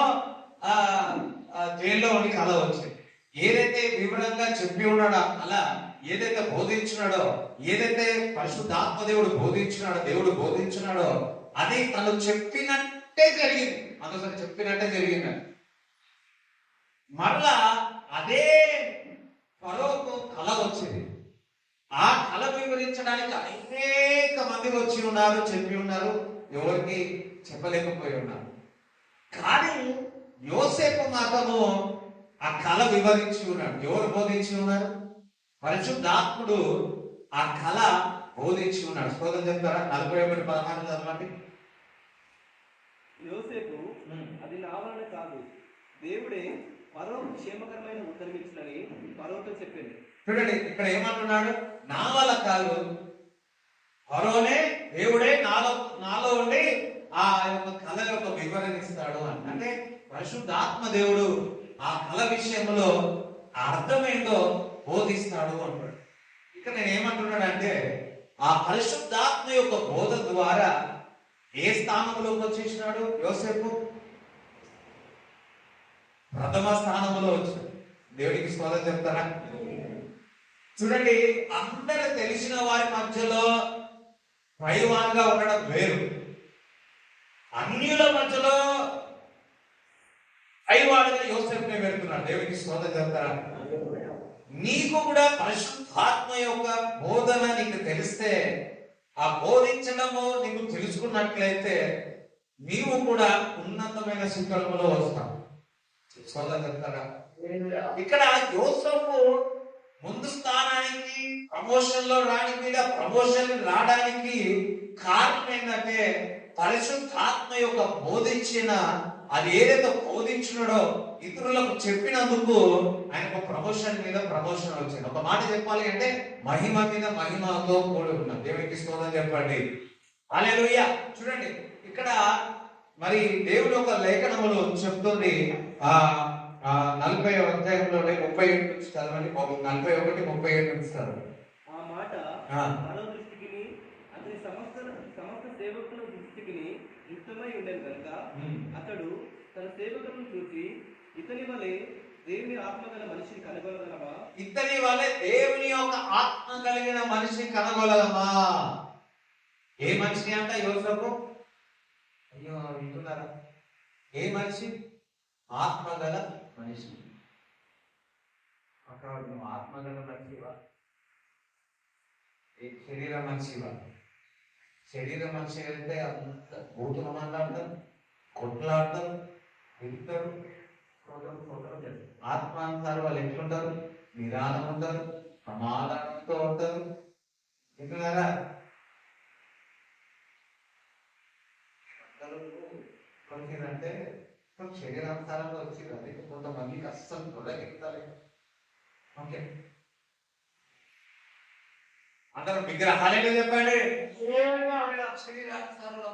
S1: జైల్లో ఉండి కళ వచ్చింది. ఏదైతే వివరంగా చెప్పి ఉన్నాడో ఆ కళ, ఏదైతే బోధించున్నాడో, ఏదైతే పరిశుద్ధాత్మ దేవుడు బోధించున్నాడో అది తను చెప్పినట్టే జరిగింది. అందుకని చెప్పినట్టే జరిగింది. మరలా అదే ఫరోకు కళ వచ్చింది. ఆ కళ వివరించడానికి అనేక మంది వచ్చి ఉన్నారు, చెప్పి ఉన్నారు, ఎవరికి చెప్పలేకపోయి ఉన్నారు. కానీ యోసేపు మాత్రము ఆ కళ వివరించి ఉన్నాడు. ఎవరు బోధించి ఉన్నారు? పరిశుద్ధాత్ముడు ఆ కళ బోధించి ఉన్నాడు. స్తోత్రం చెప్తారా? 41:16 చదవండి.
S2: యోసేపు, అది నా వలన కాదు, దేవుడే ఫరో క్షేమకరమైన ఉత్తరం ఇచ్చినని ఫరోతో చెప్పింది. చూడండి
S1: ఇక్కడ ఏమంటున్నాడు? నా వల్ల కాదు, ఫరోనే దేవుడే నాలో ఉండి ఆ యొక్క కళ యొక్క వివరణ ఇస్తాడు అని. అంటే పరిశుద్ధాత్మ దేవుడు ఆ కళ విషయంలో అర్థమేంటో బోధిస్తాడు అంటాడు. ఇక్కడ నేను ఏమంటున్నాడంటే, ఆ పరిశుద్ధాత్మ యొక్క బోధ ద్వారా ఏ స్థానంలోకి వచ్చేసినాడు యోసేపు? ప్రథమ స్థానంలో వచ్చాడు. దేవుడికి స్తోత్రం చెప్తారా? చూడండి, అందరూ తెలిసిన వారి మధ్యలో పైవాన్గా ఉండడం వేరు, అన్యుల మధ్యలో పైవాడుగా యోసేపునే పెడుతున్నాడు. దేవుడికి స్తోత్రం చెప్తారా? నీకు కూడా పరిశుద్ధాత్మ యొక్క బోధన నీకు తెలిస్తే, ఆ బోధించడము నీకు తెలుసుకున్నట్లయితే నీవు కూడా ఉన్నతమైన శిఖరములో వస్తావు. స్తోత్రం చెప్తారా? ఇక్కడ యోసేపు ముందు స్థానానికి ప్రమోషన్ లో ప్రమోషన్ రావడానికి కారణం ఏంటంటే, పరిశుద్ధాత్మ యొక్క బోధించిన అది ఏదైతే బోధించినాడో ఇతరులకు చెప్పినందుకు ఆయనకు ప్రమోషన్ మీద ప్రమోషన్ వచ్చింది. ఒక మాట చెప్పాలి అంటే, మహిమ మీద మహిమతో కూడి ఉన్నాం. దేవునికి స్తోత్రం చెప్పండి. హల్లెలూయా. చూడండి, ఇక్కడ మరి దేవుని యొక్క లేఖనములో చెప్తుంది ఆ 40వ అధ్యాయంలోనే 37 నుంచి చదవండి. 41-37 నుంచి చదవండి.
S2: ఆ మాట మరో దృష్టికి అతని సమస్త సేవకుల దృష్టికి యుక్తమై ఉండేది కనుక అతడు తన సేవకులను చూసి ఇతని వలె దేవుని ఆత్మ గల మనిషిని కనుగొనగలమా?
S1: ఇతని వలె దేవుని యొక్క ఆత్మ కలిగిన మనిషిని కనుగొనగలమా? ఏ మనిషి అంట యోసేపు? అయ్యో వింటున్నారా? ఏ మనిషి? ఆత్మ గల మనిషి. అక్కడ నువ్వు ఆత్మ గల మనిషివా? శరీర మనిషివా? శరీర మనిషి అయితే అంత బూతులు మాట్లాడతారు, కొట్లాడతారు, తింటారు, ఆత్మ అంటారు. వాళ్ళు ఎట్లుంటారు? నిదానం ఉంటారు, సమాధానంతో ఉంటారు. వింటున్నారా? అంటే శరీరాంతరంలో వచ్చింది. అది కొంతమందికి అస్సలు తొలగిస్తాలి. ఓకే, అందరూ విగ్రహాలే చెప్పండి. శరీరాంతరంలో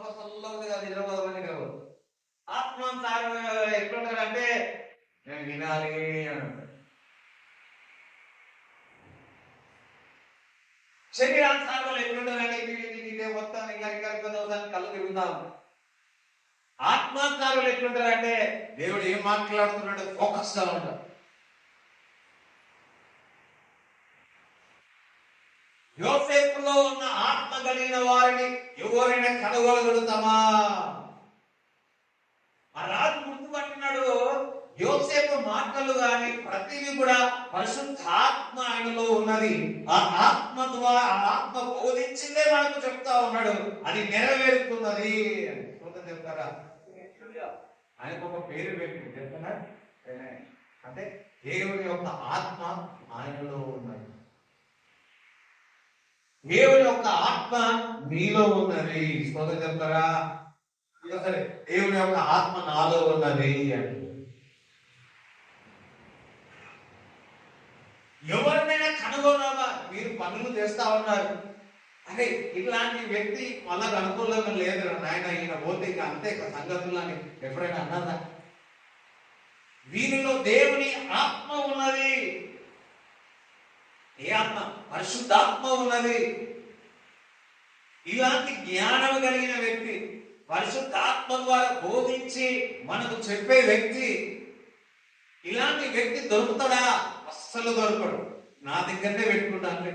S1: ఆత్మాంతరం ఎట్లుంటారంటే నేను వినాలి అని. శరీరాంతరంలో ఎట్లుంటారంటే ఇదే మొత్తం కళ్ళు తిరుగుతాం. ఆత్మాంతరంలో ఎట్లుంటారంటే దేవుడు ఏం మాట్లాడుతున్నాడు ఫోకస్ గా ఉంటారు. యోసేపులో ఉన్న ఆత్మ కలిగిన వారిని ఎవరైనా కనుగొనగలుగుతామా? ఆ రాజు గుర్తుపట్టినాడు. యోసేపు మాటలు గాని ప్రతిదీ కూడా పరిశుద్ధాత్మ ఆయనలో ఉన్నది. ఆ ఆత్మ ద్వారా ఆ ఆత్మ బోధించిందే మనకు చెప్తా ఉన్నాడు. అది నెరవేరుతున్నది అని చెప్తారా? ఆయనకు ఒక పేరు పెట్టి చెప్తున్నా అంటే దేవుని యొక్క ఆత్మ ఆయనలో ఉన్నది. దేవుని యొక్క ఆత్మ మీలో ఉన్నది. స్తోత్రం చెప్తారా? సరే, దేవుని యొక్క ఆత్మ నాలో ఉన్నది అని. ఎవరినైనా కనుగొనాలా? మీరు పనులు చేస్తా ఉన్నారు, అరే ఇట్లాంటి వ్యక్తి వాళ్ళకి అనుకూలంగా లేదు నాయన, ఈయన పోతే ఇక అంతే సంగతులని ఎప్పుడైనా అన్నారా? వీరిలో దేవుని ఆత్మ ఉన్నది. ఏ ఆత్మ? పరిశుద్ధాత్మ ఉన్నది. ఇలాంటి జ్ఞానం కలిగిన వ్యక్తి, పరిశుద్ధాత్మ ద్వారా బోధించి మనకు చెప్పే వ్యక్తి, ఇలాంటి వ్యక్తి దొరుకుతాడా? అస్సలు దొరకడు. నా దగ్గరనే పెట్టుకుంటాను.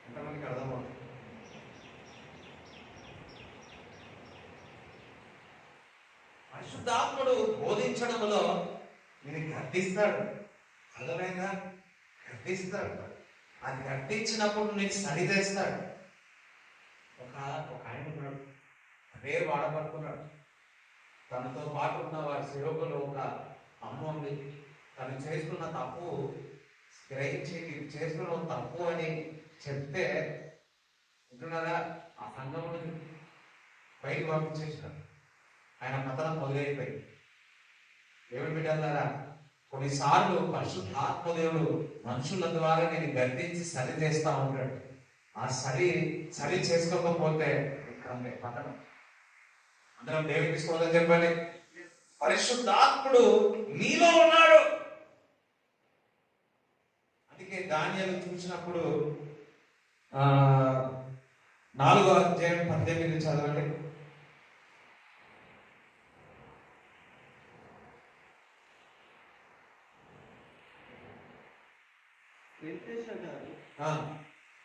S1: ఎంతమందికి అర్థమవుతుంది? పరిశుద్ధాత్ముడు బోధించడంలో నేను గర్తిస్తాడు. అర్థమైందా? గర్తిస్తాడు. అది గర్తించినప్పుడు నేను సరిదేస్తాడు. ఒక ఆయన ఉన్నాడు, అదే వాడబడుతున్నాడు. తనతో పాటు ఉన్న వారి సేవకులు ఒక అమ్మ ఉంది. తను చేసుకున్న తప్పు గ్రహించి చేసుకున్న తప్పు అని చెప్తే ఉంటున్నారా? ఆ సంఘం బయటకు పంపించేసినారు. ఆయన కథనం మొదలైపోయింది. దేవుడు బిడ్డలారా, కొన్నిసార్లు పరిశుద్ధాత్మదేవుడు మనుషుల ద్వారా నేను గర్తించి సరి చేస్తా ఉంటాడు. ఆ సరి చేసుకోకపోతే పట్టణం అందరం దేవుడికి తీసుకోవాలని చెప్పండి. పరిశుద్ధాత్ముడు నీలో ఉన్నాడు. అందుకే దానియేలు చూసినప్పుడు 4వ అధ్యాయం 18 చదవండి.
S2: వెంకటేశ్వర గారు,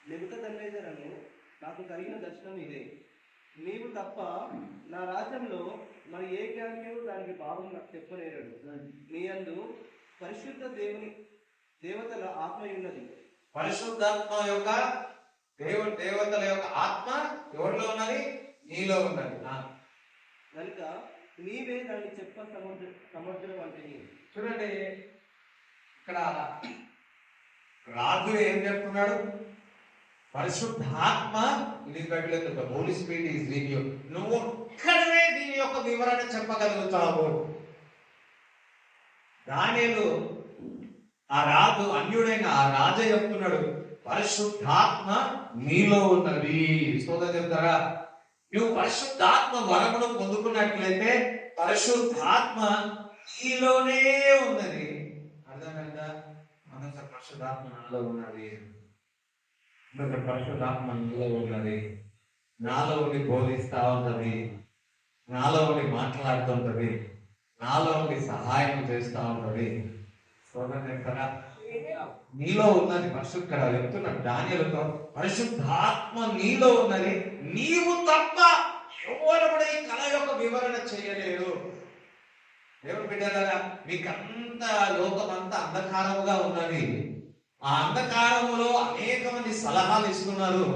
S2: నెబుకద్నెజరు నాకు కలిగిన దర్శనం ఇదే. నీవు తప్ప నా రాజ్యంలో మరి ఏ జ్ఞానియు దానికి భావం నాకు చెప్పలేడు. నీ యందు పరిశుద్ధ దేవతల ఆత్మ ఉన్నది.
S1: పరిశుద్ధాత్మ యొక్క దేవతల యొక్క ఆత్మ ఎవరిలో ఉన్నది? నీలో ఉన్నది.
S2: కనుక నీవే దాన్ని చెప్ప సమర్థుడు అంటే.
S1: చూడండి, ఇక్కడ రాజు ఏం చెప్తున్నాడు? పరిశుద్ధాత్మ Holy Spirit is with you. నువ్వు ఒక్కడవే దీని యొక్క వివరణ చెప్పగలుగుతావు. దానియేలు ఆ రాజు అన్యుడైన ఆ రాజు చెప్తున్నాడు, పరిశుద్ధాత్మ నీలో ఉన్నది. స్తోత్రం చెప్తారా? నువ్వు పరిశుద్ధాత్మ వరమును పొందుకున్నట్లయితే పరిశుద్ధాత్మ నీలోనే ఉన్నది. అర్థమైందా? మనకు పరిశుద్ధాత్మ నాలో ఉన్నది, పరిశుద్ధాత్మ నీలో ఉన్నది, నాలో ఉండి బోధిస్తా ఉంటది, నాలో ఉండి మాట్లాడుతుంటది, నాలో ఉండి సహాయం చేస్తా ఉంటది. కదా నీలో ఉన్నది పరిశుద్ధ చెప్తున్నాడు దానిలతో, పరిశుద్ధాత్మ నీలో ఉన్నది, నీవు తప్ప ఎవరు కూడా ఈ కళ యొక్క వివరణ చేయలేరు. దేవుడు బిడ్డలారా, మీకంత లోకమంతా అంధకారముగా ఉన్నది. ఆ అంధకారములో అనేక మంది సలహాలు ఇస్తున్నారు.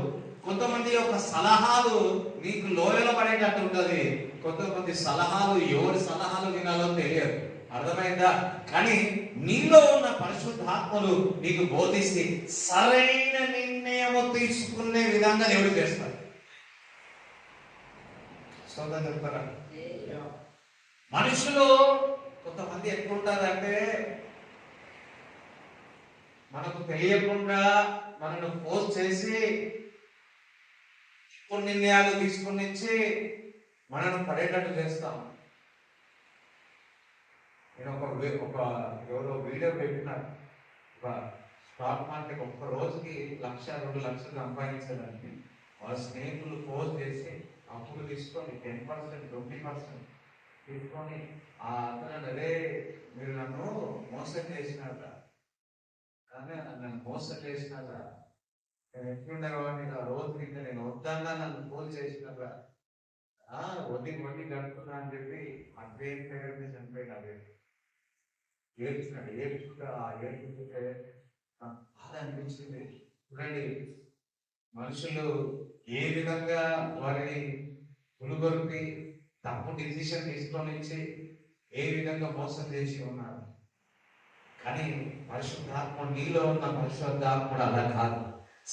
S1: కొంతమంది యొక్క సలహాలు నీకు లోయలో పడేటట్టు ఉంటది, కొంతమంది సలహాలు ఎవరి సలహాలు వినాలో తెలియదు. అర్థమైందా? కానీ నీలో ఉన్న పరిశుద్ధాత్మలు నీకు బోధిస్తే సరైన నిర్ణయము తీసుకునే విధంగా దేవుడు చేస్తాడు. సోదరు చెప్తారా? మనుషులు కొంతమంది ఎట్లుంటారంటే మనకు తెలియకుండా మనను ఫోర్స్ చేసి కొన్ని నిర్ణయాలు తీసుకుని ఇచ్చి మనను పడేటట్టు చేస్తాం. నేను ఒక ఎవరో వీడియో పెట్టినారు, ఒక స్టాక్ మార్కెట్ ఒక్క రోజుకి 1,00,000-2,00,000 సంపాదించడానికి వాళ్ళ స్నేహితులు ఫోర్స్ చేసి అప్పులు తీసుకొని 10%, 20% తీసుకొని ఆ అతను అదే మీరు నన్ను మోసం చేసినాక, కానీ నన్ను మోసం చేసినాక నేను ఎట్లుండేవాడిని, ఆ రోజు ఇంకా నేను వద్దాన్నా నన్ను ఫోన్ చేసినాక వడ్డీ గడుపుతున్నా అని చెప్పి అదే పేరు చనిపోయినాడు. ఏడ్చుకుంటే ఆ ఏడ్చుకుంటే బాధ అనిపించింది. చూడండి, మనుషులు ఏ విధంగా వారిని పులుగొరికి తప్పు డిసిషన్ తీసుకొని ఇచ్చి ఏ విధంగా మోసం చేసి ఉన్నారు. కానీ పరిశుద్ధాత్మ నీలో ఉన్న పరిశుద్ధాత్ముడు అలా కాదు,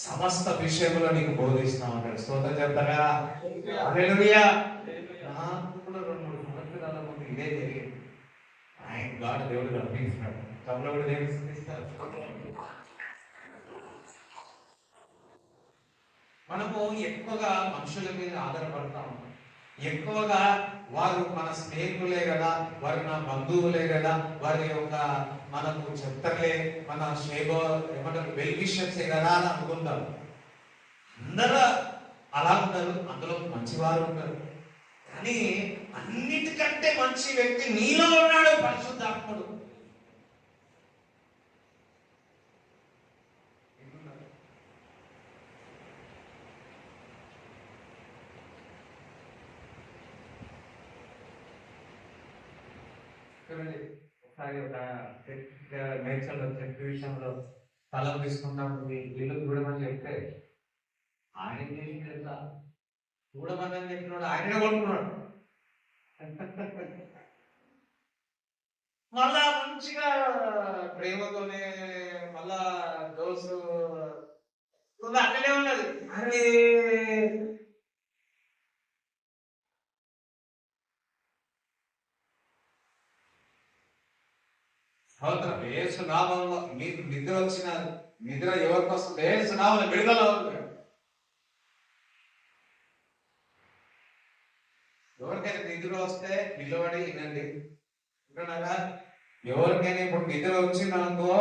S1: సమస్త విషయంలో నీకు బోధిస్తా ఉంటాడు. స్తోత్రం చెప్తారా? హల్లెలూయా. నాకు కూడా 2-3 సంవత్సరాల ముందు ఇదే జరిగింది. ఆయన గాడు దేవుడు కనిపిస్తున్నాడు, తమలో కూడా దేవుడు స్థుతిస్తారు. మనము ఎక్కువగా మనుషుల మీద ఆధారపడతా ఉంటాం. ఎక్కువగా వారు మన స్నేహితులే కదా, వారు నా బంధువులే కదా, వారి యొక్క మనకు చెప్తలే, మన షేబో ఏమంటారు వెల్ విషర్సే కదా అని అనుకుంటారు. అందరూ అలా ఉంటారు, అందులో మంచివారు ఉంటారు. కానీ అన్నిటికంటే మంచి వ్యక్తి నీలో ఉన్నాడు, పరిశుద్ధాత్ముడు. ఒకసారి ఒక నేచర్లో చెట్టు విషయంలో స్థలం తీసుకున్నప్పుడు ఇల్లు చూడమని చెప్తే ఆయన చేసిన చూడమని చెప్పినాడు, ఆయనే కొనుక్కున్నాడు. మళ్ళా మంచిగా ప్రేమతోనే మళ్ళా డోసు అట్లనే ఉన్నది. అరే స్తోత్రం. యేసు నామములో మీకు నిద్ర వచ్చిన నిద్ర ఎవరికి వస్తుంది? యేసు నామములో విడుదల అవుతుంది. ఎవరికైనా నిద్ర వస్తే నిలబడి వినండి. విన్నారా? ఎవరికైనా ఇప్పుడు నిద్ర వచ్చిందనుకో,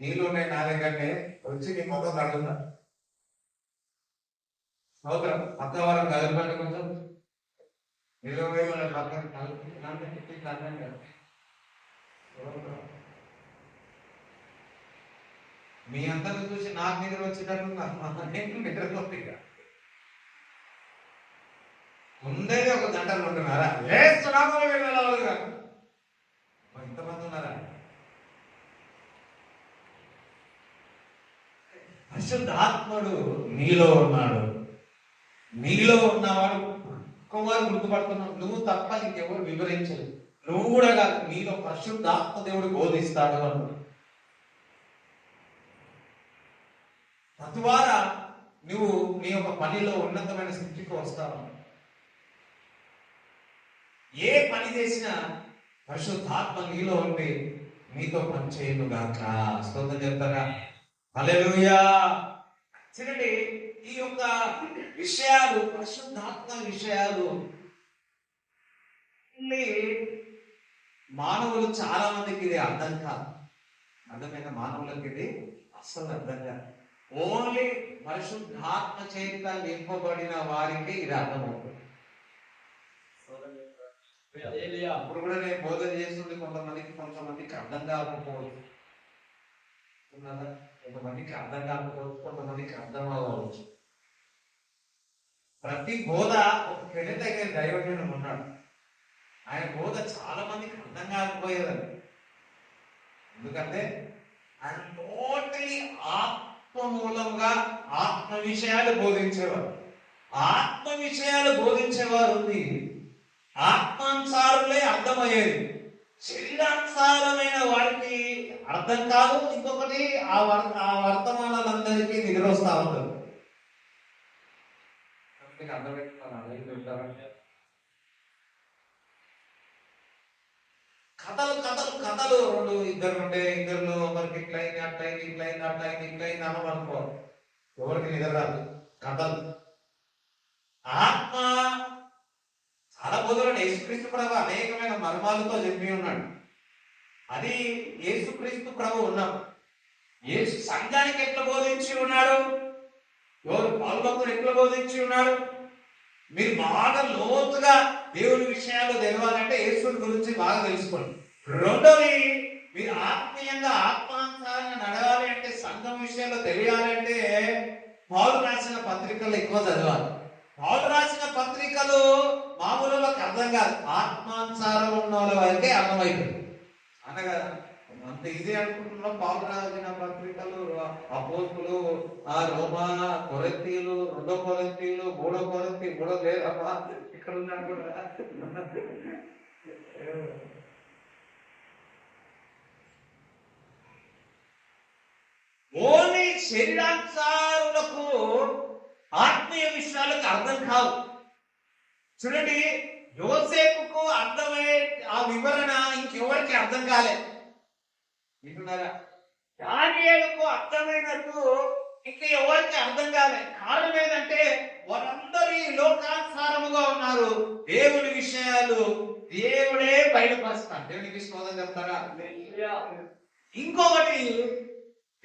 S1: నీళ్ళు ఉన్నాయి నా దగ్గరనే, వచ్చి నీ ముఖం కడుగుతా. స్తోత్రం. పక్క వారం కదలపండి, కొంచెం నిలబడి మన పక్కన కలుపుతున్నాను. మీ అందరిని చూసి నాకు నిద్ర వచ్చేటట్టు నిద్రపోతుంది. ముందే ఒక జంటలు ఉంటున్నారా? ఇంతమంది ఉన్నారా? పరిశుద్ధాత్ముడు నీలో ఉన్నాడు. నీలో ఉన్నవాడు ఒక్కవారు గుర్తుపడుతున్నావు. నువ్వు తప్ప ఇంకెవరు వివరించరు. నువ్వు కూడా కాదు, నీలో పరిశుద్ధాత్మ దేవుడు బోధిస్తాడు అన్నాడు. తద్వారా నువ్వు నీ యొక్క పనిలో ఉన్నతమైన స్థితికి వస్తావు. ఏ పని చేసినా పరిశుద్ధాత్మ నీలో ఉండి నీతో పని చేయను గాక. స్తోత్రం చెప్తారా? హల్లెలూయా. చూడండి, ఈ యొక్క విషయాలు, పరిశుద్ధాత్మ విషయాలు మళ్ళీ మానవులు చాలా మందికి ఇది అర్థం కాదు. అర్థమైన మానవులకి ఇది అస్సలు అర్థం కాదు. ఓన్లీ పరిశుద్ధాత్మ చేత నింపబడిన వారికి ఇది అర్థమవుతుంది. అప్పుడు కూడా నేను బోధన చేస్తుంది కొంతమందికి అర్థం కాకపోవచ్చు, కొంతమందికి అర్థం కాకపోవచ్చు, కొంతమందికి అర్థం అవ్వచ్చు. ప్రతి బోధ ఒక పెళ్లి దగ్గర దైవజనుడు ఉన్నాడు. ఆయన బోధ చాలా మందికి అర్థం కాకపోయేదని. ఎందుకంటే ఆయన టోటలీ ఆత్మ మూలంగా ఆత్మ విషయాలు బోధించేవారు. ఆత్మ విషయాలు బోధించేవారు ఉంది, ఆత్మానుసారులే అర్థమయ్యేది. శరీరానుసారమైన వారికి అర్థం కాదు. ఇంకొకటి ఆ వర్తమానాలందరికీ నిద్ర వస్తా ఉంటుంది. అర్థం కథలు కథలు కథలు రెండు ఇద్దరు ఒకరికి ఇట్లయింది అట్లయింది ఇట్లయింది అట్లయింది ఇట్లయింది అనమనుకో, ఎవరికి నిద్ర రాదు. కథలు. ఆత్మ చాలా బోధనలు యేసుక్రీస్తు ప్రభు అనేకమైన మర్మాలతో చెప్పి ఉన్నాడు. అది యేసుక్రీస్తు ప్రభు ఉన్నాడు. యేసు సంఘానికి ఎట్లా బోధించి ఉన్నాడు, ఎవరు పాల్గొందరు ఎట్లా బోధించి ఉన్నాడు. మీరు బాగా లోతుగా దేవుని విషయాలు తెలవాలంటే యేసుని గురించి బాగా తెలుసుకోండి. రెండోది, మీరు ఆత్మీయంగా ఆత్మానుసారంగా నడవాలి అంటే, సంఘం విషయాల్లో తెలియాలంటే పౌలు రాసిన పత్రికలు ఎక్కువ చదవాలి. పౌలు రాసిన పత్రికలు మామూలులకు అర్థం కాదు, ఆత్మానుసారం ఉన్న వాళ్ళ వరకే అర్థమవుతుంది. అనగా అంత ఈజీ అనుకుంటున్నాం. పౌలు రాసిన పత్రికలు అపోస్తులు, రోమా, కొరింథీయులు, 2 కొరింథీయులు, 3 కొరింథీ, 3 లేదమ్మా ఇక్కడ ఉన్నాను కూడా. ఓన్లీ శరీరానుసారులకు ఆత్మీయ విషయాలకు అర్థం కావు. చూడండి, యోసేపుకు అర్థమయ్యే ఆ వివరణ ఇంకెవరికి అర్థం కాలేదు. వింటున్నారా? దానియేలుకు అర్థమైనట్టు ఇంకా ఎవరికి అర్థం కాలేదు. కారణం ఏంటంటే వారందరూ ఈ లోకానుసారముగా ఉన్నారు. దేవుని విషయాలు దేవుడే బయటపరుస్తాడు. దేవునికి స్తోత్రం చెప్తారా? ఇంకొకటి,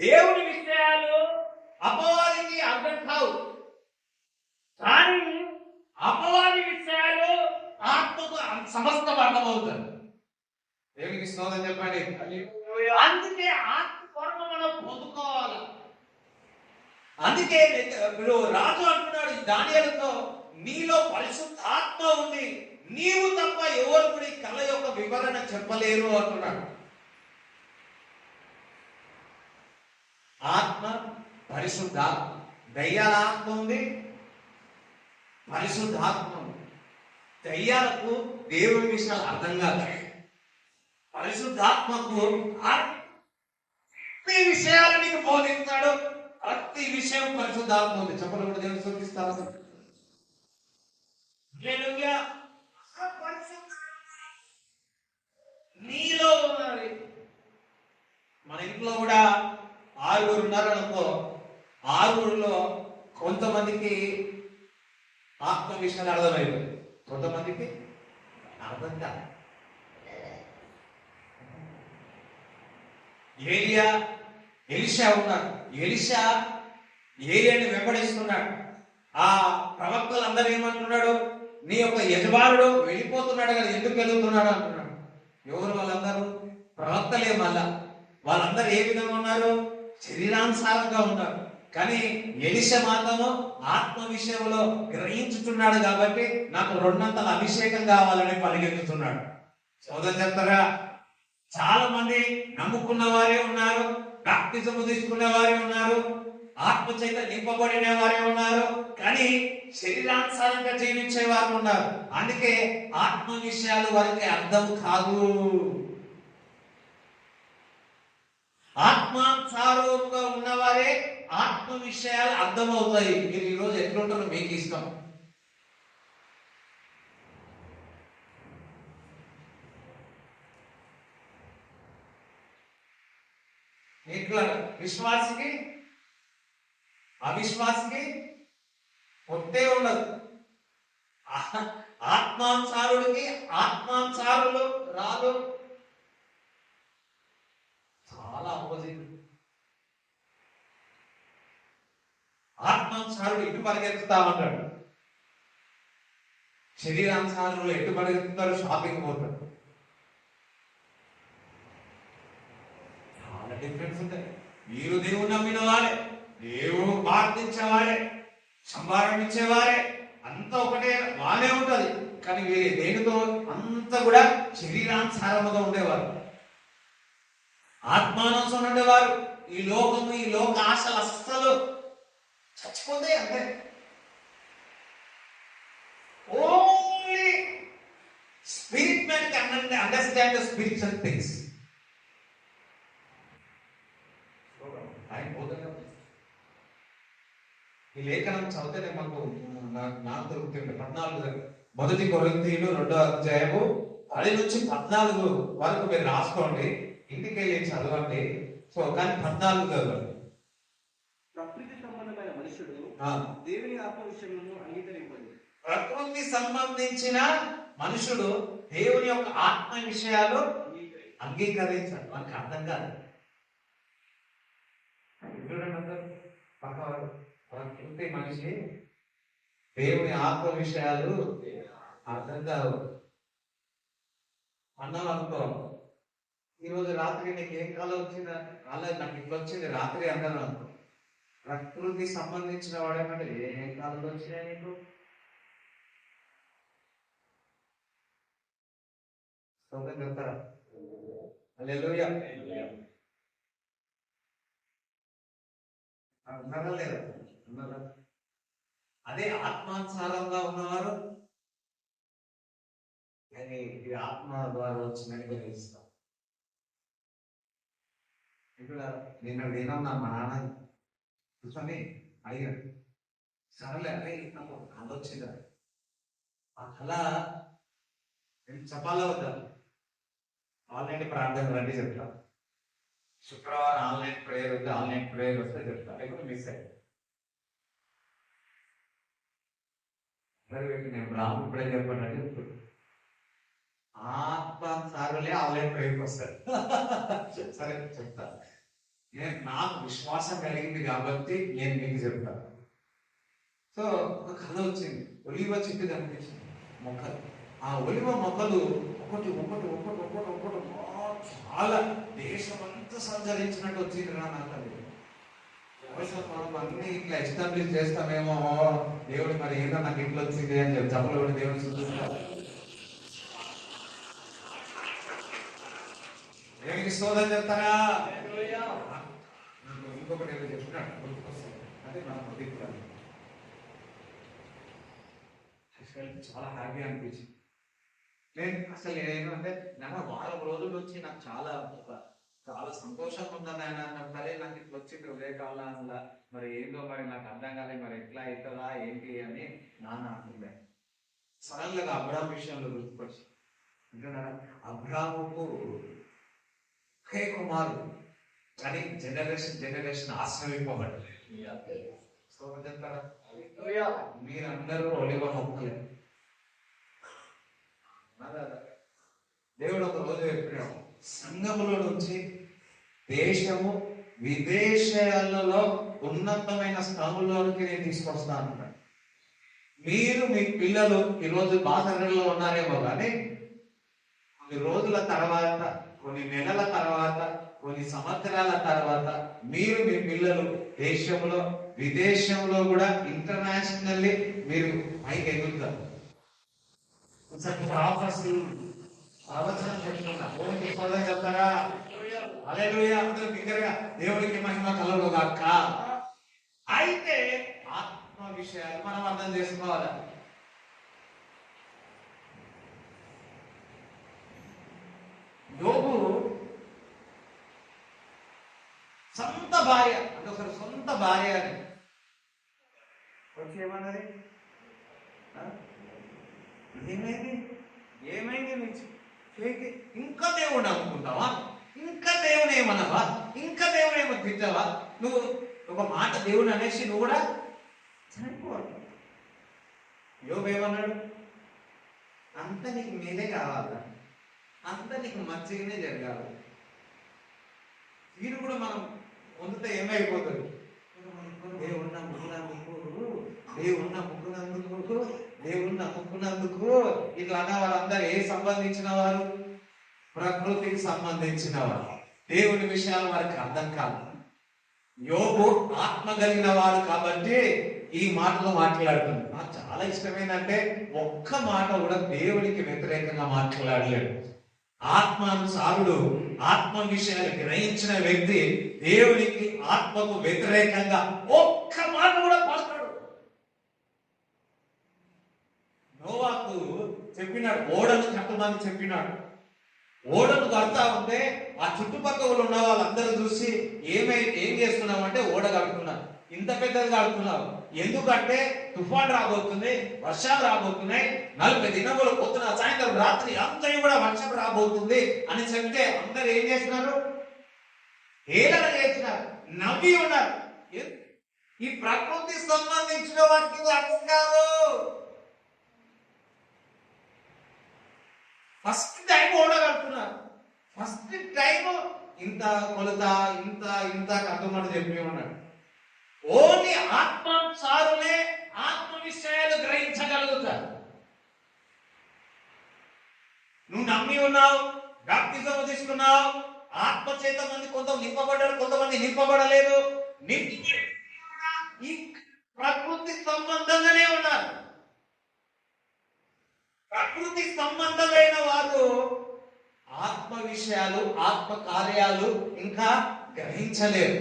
S1: దేవుని విషయాలు అపవాదికి అర్థం కావు, కానీ అపవాది విషయాలు ఆత్మకు సమస్తం అర్థమవుతారు. దేవునికి స్తోత్రం చెప్పండి. అందుకే ఆత్మ కొరకు మనం పొందుకోవాలి. అందుకే రాజు అంటున్నాడు దానియేలుతో, నీలో పరిశుద్ధ ఆత్మ ఉంది, నీవు తప్ప ఎవరు కూడా ఈ కళ యొక్క వివరణ చెప్పలేరు అంటున్నాడు. ఆత్మ, పరిశుద్ధాత్మ. దయ్యాల ఆత్మ ఉంది, పరిశుద్ధాత్మ ఉంది. దయ్యాలకు దేవుని విషయాలు అర్థం కాదు, పరిశుద్ధాత్మకు ప్రతి విషయాలు నీకు బోధిస్తాడు. ప్రతి విషయం పరిశుద్ధాత్మ ఉంది. చెప్పలు కూడా దేవుని చూపిస్తారు. నీలో ఉన్నది. మన ఇంట్లో కూడా 6 ఉన్నారు అనుకో, 6లో కొంతమందికి ఆత్మ విషయాలు అర్థమైపోయింది, కొంతమందికి అర్థం కాదు. ఎలీషా ఉన్నాడు. ఎలీషా ఏలియాని వెంబడిస్తున్నాడు. ఆ ప్రవక్తలు అందరూ ఏమంటున్నాడు, నీ యొక్క యజమానుడు వెళ్ళిపోతున్నాడు కదా, ఎందుకు వెళ్తున్నాడు అంటున్నాడు. ఎవరు వాళ్ళందరూ? ప్రవక్తలే. మళ్ళా వాళ్ళందరూ ఏ విధంగా ఉన్నారు? శరీరానుసారంగా ఉన్నారు. కానీ ఎలీషా మాత్రము ఆత్మ విషయంలో గ్రహించుతున్నాడు కాబట్టి నాకు 2 అభిషేకం కావాలని పరిగెత్తుతున్నాడు. సోదరు చెప్తారా? చాలా మంది నమ్ముకున్న వారే ఉన్నారు, బాప్తిజము తీసుకునే వారే ఉన్నారు, ఆత్మ చేత నింపబడిన వారే ఉన్నారు, కానీ శరీరానుసారంగా జీవించే వారు ఉన్నారు. అందుకే ఆత్మ విషయాలు వారికి అర్థం కాదు. ఆత్మానుసారంగా ఉన్నవారే ఆత్మ విషయాలు అర్థమవుతాయి. మీరు ఈరోజు ఎట్లుంటారో మీకు ఇష్టం. ఇట్లా విశ్వాసికి అవిశ్వాసికి పొట్టే ఉండదు. ఆత్మానుసారుడికి ఆత్మానుసారులు రాదు. చాలా ఆపోజిట్. ఆత్మానుసారుడు ఎటు పరిగెత్తుతా ఉంటాడు, శరీరానుసారులు ఎటు పరిగెత్తుతారు, షాపింగ్ పోతాడు. చాలా డిఫరెన్స్ ఉంటాయి. మీరు దేవుడు నమ్మిన వాడే, దేవుడు ప్రార్థించేవాడే, సంభాషించేవారే, అంతా ఒకటే బాగానే ఉంటది. కానీ వీరి దేనితో అంతా కూడా శరీరానుసారముగా ఉండేవారు, ఆత్మానుసారం ఉండేవారు. ఈ లోకము, ఈ లోక ఆశలు అస్సలు చచ్చిపోతే అంతే. Only spirit man can understand the spiritual things. ఈ లేఖనం చదివితే నాకు దొరుకుతుంది. 14 మొదటి కొరింథీయులు 2వ అధ్యాయము 10 నుంచి 14 వరకు మీరు రాసుకోండి, ఇంటికి వెళ్ళి చదవండి. సో కానీ 14 చదవండి.
S2: ప్రకృతి సంబంధమైన మనుషుడు దేవుని ఆత్మ విషయంలో అంగీకరింపడు.
S1: ప్రకృతి సంబంధించిన మనుషుడు దేవుని యొక్క ఆత్మ విషయాలు అంగీకరించాడు. మనకు అర్థం కాదు. ప్రకృతి మనిషి దేవుని ఆత్మ విషయాలు అర్థం కాదు అన్నాం అనుకో. ఈరోజు రాత్రి నీకు ఏం కాలం వచ్చిందా, అలా నాకు ఇట్లా వచ్చింది రాత్రి అన్నాను అనుకో. ప్రకృతి సంబంధించిన వాడేమంటే ఏం కాలంలో వచ్చినాయి నీకు? చెప్తారా? హల్లెలూయా. ఉన్నారా లేదా? ఉన్నారా? అదే ఆత్మానుసారంగా ఉన్నవారు కానీ ఇది ఆత్మ ద్వారా వచ్చిందని గ్రహిస్తాం. ఇక్కడ నిన్న మా నాన్న కూర్చొని అడిగాడు, సరేలే అరే నాకు కళ వచ్చిందా, ఆ కళ నేను చెప్పాలా వద్దా? ఆన్లైన్ ప్రార్థన రండి చెప్తా. శుక్రవారం ఆన్లైన్ ప్రేయర్ వస్తే ఆన్లైన్ ప్రేయర్ వస్తే చెప్తా, లేకపోతే మిస్ అయ్యి నేను రాము ఇప్పుడే చెప్పండి చెప్తాడు. ఆత్మానుసారులే ఆన్లైన్ ప్రేయర్కి వస్తారు. సరే చెప్తా. నేను నాకు విశ్వాసం కలిగింది కాబట్టి నేను మీకు చెప్తాను. సో ఒక కథ వచ్చింది. ఒలివ చెట్టు కనిపించింది, మొక్కలు. ఆ ఒలివ మొక్కలు ఒకటి ఒకటి ఒకటి ఒకటి ఒకటి చాలా దేశమంతా సంచరించినట్టు వచ్చింది రా నాకు. మనం అన్ని ఇట్లా ఎస్టాబ్లిష్ చేస్తామేమో, దేవుడు మరి ఏదో నాకు ఇట్లా వచ్చింది అని చెప్పి చెప్పలు కూడా దేవుడు చూపిస్తారు. దేవునికి స్తోత్రం చెప్తారా? ఇంకొకటి ఏదో చెప్తున్నాడు, అదే మన ప్రతిఫలం. చాలా హ్యాపీ అనిపించింది. నేను అసలు ఏమంటే నాకు వారం రోజుల నుంచి నాకు చాలా సంతోషంగా ఉందని ఆయన అన్నప్పుడే నాకు ఇట్లా వచ్చింది ఉదయకాలంలో. మరి ఏందో మరి నాకు అర్థం కాలేదు, మరి ఎట్లా అవుతుందా ఏంటి అని నాన్న అంటుండే. సడన్ గా అబ్రాహం విషయంలో గుర్తుకొచ్చి అంటున్నారా, అబ్రాహముకు ఒకే కుమారుడు కానీ జనరేషన్ ఆశ్రయింపబడ్డారు. చెప్తారా? మీరందరూ ఒలివ మొక్కలే. దేవుడు ఒక రోజు చెప్పాడు, సంఘములో నుంచి దేశము విదేశాలలో ఉన్నతమైన స్థానంలోనికి నేను తీసుకొస్తాను అన్నాడు. మీరు మీ పిల్లలు ఈరోజు బాధలో ఉన్నారేమో కానీ కొన్ని రోజుల తర్వాత, కొన్ని నెలల తర్వాత, కొన్ని సంవత్సరాల తర్వాత మీరు మీ పిల్లలు దేశంలో విదేశంలో కూడా ఇంటర్నేషనల్లీ మీరు పైకి ఎదుగుతారు. చెప్తారా? హల్లెలూయా. అందరూ బిగ్గరగా దేవుడికి మహిమ కలుగుగాక. అయితే ఆత్మ విషయాలు మనం అర్థం చేసుకోవాలి. యోబు సొంత భార్య అంటే ఒకసారి సొంత భార్య అని వచ్చి ఏమన్నది, ఏమైంది నుంచి ఇంకా దేవుడు నమ్ముకుంటావా? ఇంకా దేవుని ఏమన్నావా? ఇంకా దేవుని ఏమో తిట్టావా? నువ్వు ఒక మాట దేవుని అనేసి నువ్వు కూడా చనిపోవాలి. యోబు ఏమన్నాడు? అంత నీకు మీదే కావాలా, అంత నీకు మంచిగానే జరగాలి. వీరు కూడా మనం పొందితే ఏమైపోతుంది? దేవుడు నమ్ముకున్నందుకు, దేవుడు నమ్ముకున్నందుకు, దేవుడు నమ్ముకున్నందుకు ఇట్లా అన్న వాళ్ళందరూ ఏ సంబంధించిన వారు? ప్రకృతికి సంబంధించిన వారు. దేవుని విషయాలు వారికి అర్థం కాదు. యోబు ఆత్మ కలిగిన వాడు కాబట్టి ఈ మాటలు మాట్లాడుతుంది. నాకు చాలా ఇష్టమైందంటే ఒక్క మాట కూడా దేవునికి వ్యతిరేకంగా మాట్లాడలేడు. ఆత్మానుసారుడు, ఆత్మ విషయాలు గ్రహించిన వ్యక్తి దేవునికి ఆత్మకు వ్యతిరేకంగా ఒక్క మాట కూడా మాట్లాడు. నోవాకు చెప్పినాడు, ఓడను కట్టమని చెప్పినాడు. ఓడను కడతా ఉంటే ఆ చుట్టుపక్కల ఉన్న వాళ్ళందరూ చూసి ఏం చేస్తున్నావు అంటే ఓడ కడుతున్నావు. ఇంత పెద్దది కడుతున్నావు ఎందుకంటే తుఫాన్ రాబోతుంది, వర్షాలు రాబోతున్నాయి, 40 దినములు పొద్దున సాయంత్రం రాత్రి అంతా కూడా వర్షం రాబోతుంది అని చెప్తే అందరు ఏం చేస్తున్నారు? హేళన చేస్తున్నారు, నవ్వి ఉన్నారు. ఈ ప్రకృతి సంబంధించిన వాటికి అర్థం కాదు. ఫస్ట్ టైం ఓడగలుగుతున్నారు. ఫస్ట్ టైం ఇంత కొలత, ఇంత కథమని చెప్పి ఉన్నాడు. ఓన్లీ ఆత్మానుసారులే ఆత్మ విషయాలు గ్రహించగలుగుతారు. నువ్వు నమ్మి ఉన్నావు, బాప్తిజం తీసుకున్నావు, ఆత్మ చేత మంది కొంత నింపబడ్డారు, కొంతమంది నింపబడలేదు. ఈ ప్రకృతి సంబంధంగానే ఉన్నారు. ప్రకృతి సంబంధమైన వారు ఆత్మ విషయాలు, ఆత్మ కార్యాలు ఇంకా గ్రహించలేరు.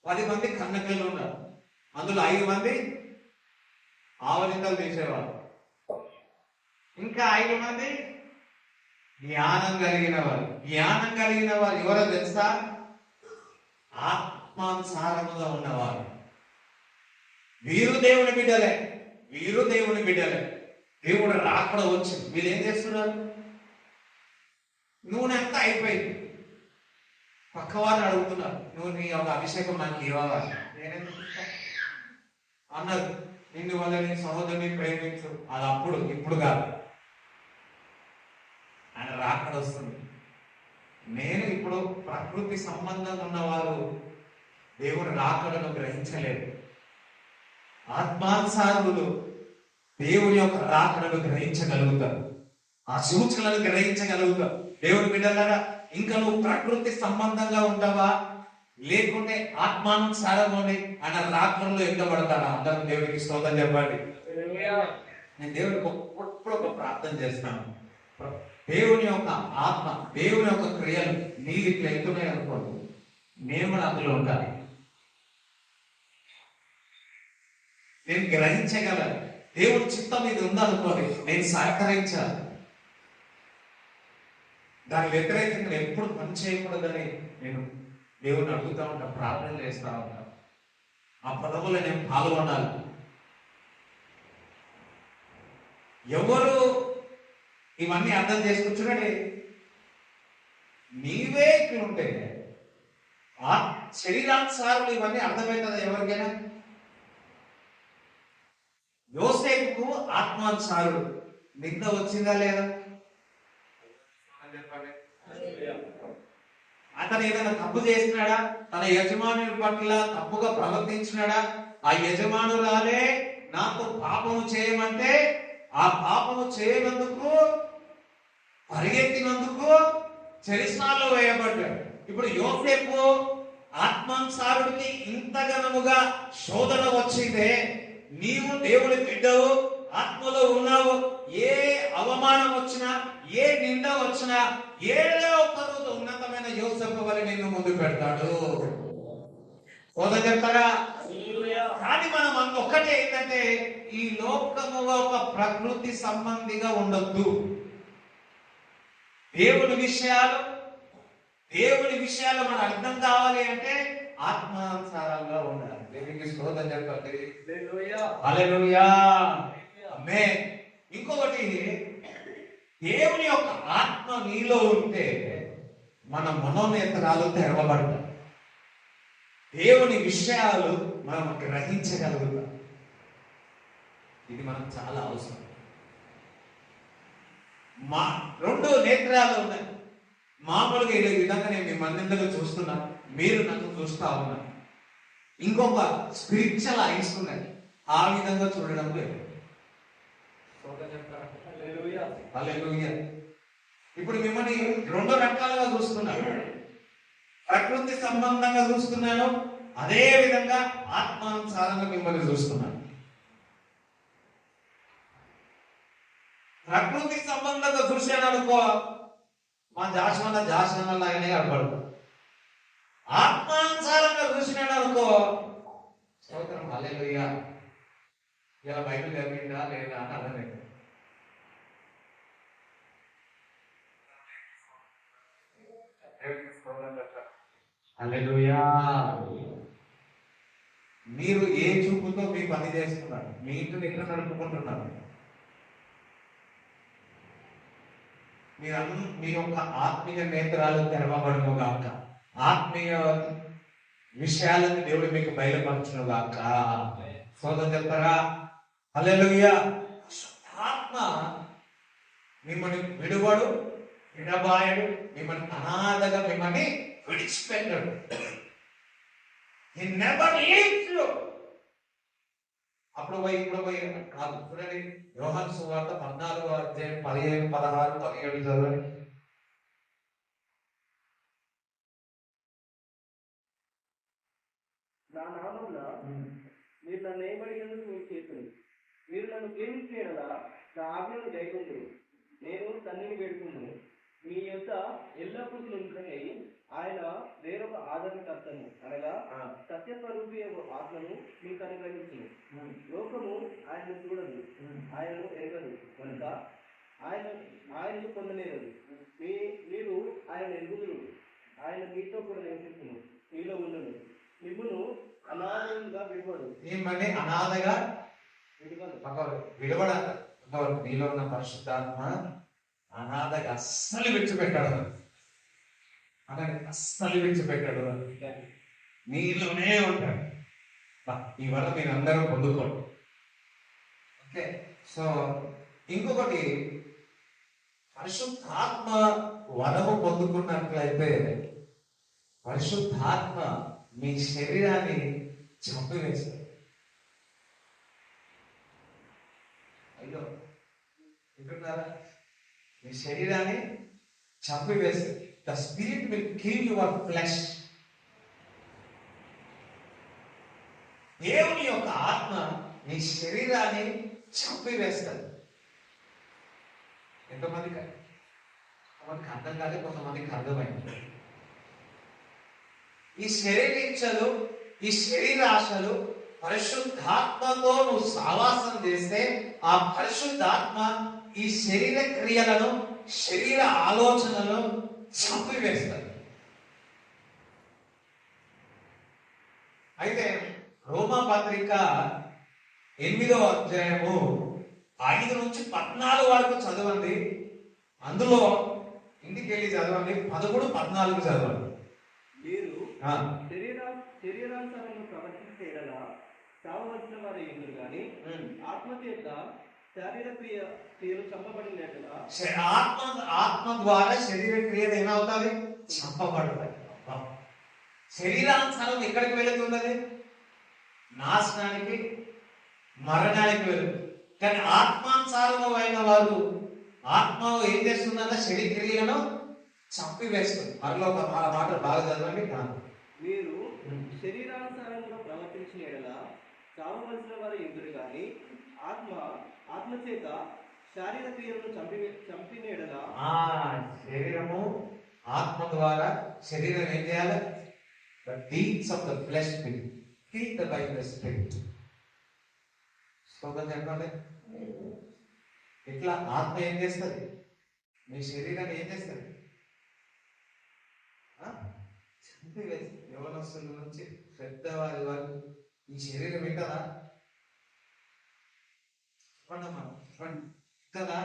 S1: 10 మంది కన్నపిల్లలు ఉన్నారు, అందులో 5 మంది ఆవలింతలు తీసేవారు, ఇంకా 5 మంది జ్ఞానం కలిగిన వారు. జ్ఞానం కలిగిన వారు ఎవరో తెలుసా? ఆత్మానుసారముగా ఉన్నవారు. వీరు దేవుని బిడ్డలే, వీరు దేవుని బిడ్డలే. దేవుడు రాకడ వచ్చింది, వీళ్ళు ఏం చేస్తున్నారు? నూనె అంతా అయిపోయింది, పక్కవారిని అడుగుతున్నారు, నువ్వు నీ ఒక అభిషేకం నాకు ఇవ్వాలి. నేనెందుకు అన్నారు? నిన్ను వల్ల నీ సహోదరుని ప్రేమించు. అది అప్పుడు, ఇప్పుడు కాదు. ఆయన రాకడ వస్తుంది. నేను ఇప్పుడు ప్రకృతి సంబంధం ఉన్నవారు దేవుడు రాకడను గ్రహించలేదు. ఆత్మానుసారులు దేవుని యొక్క రాకడను గ్రహించగలుగుతారు, ఆ సూచనలను గ్రహించగలుగుతారు. దేవుని బిడ్డలారా, ఇంకా నువ్వు ప్రకృతి సంబంధంగా ఉంటావా, లేకుంటే ఆత్మానుసారంలోనే ఆయన రాకడలో ఎక్కబడతారా? అందరూ దేవునికి స్తోత్రం చెప్పండి. నేను దేవుడికి ఎప్పుడు ఒక ప్రార్థన చేస్తాను. దేవుని యొక్క ఆత్మ, దేవుని యొక్క క్రియలు నీకు ఇట్లా ఎత్తున్నాయి అనుకోండి, నేను కూడా అందులో ఉండాలి. నేను గ్రహించగలను. దేవుడి చిత్తం ఇది ఉందనుకోని నేను సహకరించాలి. దాని వ్యతిరేకంగా ఎప్పుడు పని చేయకూడదని నేను దేవుడిని అడుగుతా ఉంటా, ప్రార్థన చేస్తా ఉంటా. ఆ పదవులో నేను పాల్గొనాలి. ఎవరు ఇవన్నీ అర్థం చేసుకొచ్చునండి? నీవే ఇట్లుంటే ఆ శరీరానుసారులు ఇవన్నీ అర్థమవుతుంది ఎవరికైనా? యోసేపుకు ఆత్మానుసారుడు నింద వచ్చిందా లేదా? అతను ఏదైనా తప్పు చేసినాడా? తన యజమానుల పట్ల తప్పుగా ప్రవర్తించినాడా? ఆ యజమానురాలే నాతో పాపము చేయమంటే ఆ పాపము చేయనందుకు, పరిగెత్తినందుకు చెరిస్నాల్లో వేయబడ్డాడు. ఇప్పుడు యోసేపు ఆత్మానుసారుడికి ఇంతగనముగా శోధన వచ్చిందే, నీవు దేవుడి బిడ్డవు, ఆత్మలో ఉన్నావు, ఏ అవమానం వచ్చినా, ఏ నింద వచ్చినా, ఏదో ఒక రోజు ఉన్నతమైన యోసేపు వల్ల నిన్ను ముందు పెడతాడు. సోదరు చెప్తారా? కానీ మనం ఒక్కటే ఏంటంటే, ఈ లోకముగా ఒక ప్రకృతి సంబంధిగా ఉండొద్దు. దేవుని విషయాలు మనకు అర్థం కావాలి అంటే ఆత్మానుసారంగా ఉండాలి. దేవునికి స్తోత్రం చెప్పండి. హల్లెలూయా, ఇంకొకటి, దేవుని విషయాలు, దేవుని యొక్క క్రియలు నీకు ఇట్లా ఎత్తున్నాయి అనుకోండి, నేను కూడా అందులో ఉండాలి. దేవునికి స్తోత్రం చెప్పండి. హల్లెలూయా, హల్లెలూయా, ఆమేన్. ఇంకొకటి, దేవుని విషయాలు మనకు అర్థం కావాలి అంటే ఆత్మానుసారంగా ఉండాలి. దేవునికి స్తోత్రం చెప్పండి. హల్లెలూయా, ఆమేన్. దేవుని యొక్క ఆత్మ నీలో ఉంటే మన మనోనేత్రాలు తెరవబడతాయి. దేవుని విషయాలు మనం గ్రహించగలుగుతాం. ఇది మనకు చాలా అవసరం. మా 2 నేత్రాలు ఉన్నాయి. మామూలుగా ఈ విధంగా నేను మిమ్మల్ని అందరూ చూస్తున్నా, మీరు నన్ను చూస్తా ఉన్నారు. ఇంకొక స్పిరిచువల్ ఐస్ ఉన్నాయి, ఆ విధంగా చూడడం లేదు. హల్లెలూయా. ఇప్పుడు మిమ్మల్ని 2 రకాలుగా చూస్తున్నాను. ప్రకృతి సంబంధంగా చూస్తున్నాను, అదే విధంగా ఆత్మానుసారంగా మిమ్మల్ని చూస్తున్నాను. ప్రకృతి సంబంధంగా చూశాను అనుకో, మా జాషన్న లాగానే కనపడదు. ఆత్మానుసారంగా చూసినాడు అనుకో, స్తోత్రం హల్లెలూయా, ఇలా బైబిల్ చదివిందా లేదా అని అర్థమైంది. హల్లెలూయా. మీరు ఏ చూపుతో మీ పని చేస్తున్నారు, మీ ఇంటిని ఎట్లా నడుపుకుంటున్నారు, మీ యొక్క ఆత్మీయ నేత్రాలు తెరవబడును గాక, ఆత్మీయ విషయాలను దేవుడు మీకు బయలుపరచును గాక. సోదరు చెప్తారా? హల్లెలూయా. ఆత్మ మిమ్మల్ని విడువడు, విడబాయడు, మిమ్మల్ని అనాథగా మిమ్మల్ని విడిచిపెట్టడు. He never leaves you. అప్పుడు పోయి ఇప్పుడు పోయి కాదు. చూడండి, యోహాను సువార్త 14వ అధ్యాయం 15, 16, 17 చదవండి.
S2: నా నామమున మీరు నన్ను ఏమడిగినందుకు మీరు చేతులు, మీరు నన్ను ప్రేమించేయడలా నా ఆజ్ఞను గైకొందురు. నేను తండ్రిని వేడుకుందును, మీ యొద్ద ఎల్లప్పుడూ నుండి ఆయన వేరొక ఆదరణకర్తను అనగా సత్యస్వరూపి ఆత్మను మీకు అనుగ్రహించును. లోకము ఆయనను చూడదు, ఆయనను ఎరగదు కనుక ఆయనను పొందలేరు. మీరు ఆయన ఎరుగుదురు, ఆయన మీతో కూడా నివసించును, మీలో ఉండను. మిమ్మును అనాథంగా విడవడు.
S1: ఏమని అనాథగా విడవడ? నీలో ఉన్న పరిశుద్ధాత్మ అనాథగా అస్సలు విడిచిపెట్టాడు, అస్సలు విడిచిపెట్టాడు, నీలోనే ఉంటాడు. ఈ వల్ల మీరు అందరూ పొందుకోండి. ఓకే. సో ఇంకొకటి, పరిశుద్ధాత్మ వరము పొందుకున్నట్లయితే పరిశుద్ధాత్మ మీ శరీరాన్ని చంపివేస్తారు. అయ్యో వింటున్నారా? మీ శరీరాన్ని చంపివేస్తారు. The spirit will kill your flesh. దేవుని యొక్క ఆత్మ నీ శరీరాన్ని చంపివేస్తుంది. ఎంతమందికి అర్థం కాదు, కొంతమందికి అర్థమైంది. ఈ శరీరీచ్ఛలు, ఈ శరీరాశలు పరిశుద్ధాత్మతో నువ్వు సావాసం చేస్తే ఆ పరిశుద్ధాత్మ ఈ శరీర క్రియలను, శరీర ఆలోచనలను చంపివేస్తుంది. అయితే రోమా పత్రిక 8వ అధ్యాయము 5 నుంచి 14 వరకు చదవండి. అందులో ఇంటికి వెళ్ళి చదవండి, 13, 14 చదవండి.
S2: మీరు శరీరానుసారంగా ప్రవర్తించే ఎడలా చావవలసిన వారు ఎందురు కానీ ఆత్మచేత శారీర క్రియలు చంపబడినట్లుగా
S1: ఆత్మ ద్వారా శరీర క్రియలు ఏమవుతుంది? చంపబడతాయి. శరీరానుసారం ఎక్కడికి వెళుతున్నది? నాశనానికి, మరణానికి వెళుతుంది. కానీ ఆత్మానుసారమైన వారు ఆత్మ ఏం చేస్తుందంటే శరీర క్రియలను చంపివేస్తుంది. మరలో ఆ మాటలు బాగా చదవండి.
S2: మీరు శరీరానుసారంగా ప్రవర్తించిన ఎడలా చావవలసిన వారు ఎందురు కానీ ఆత్మచేత శారీర క్రియలను చంపిన ఎడలా.
S1: శరీరము ఆత్మ ద్వారా శరీరం ఏం చేయాలి? The deeds of the flesh will kill the by the spirit. స్తోత్రం చెప్పండి. ఇట్లా ఆత్మ ఏం చేస్తుంది? మీ శరీరాన్ని ఏం చేస్తుంది? చంపివేస్తుంది. యవనస్తుల నుంచి పెద్దవారి వరకు ఈ శరీరం వింటదా? కదా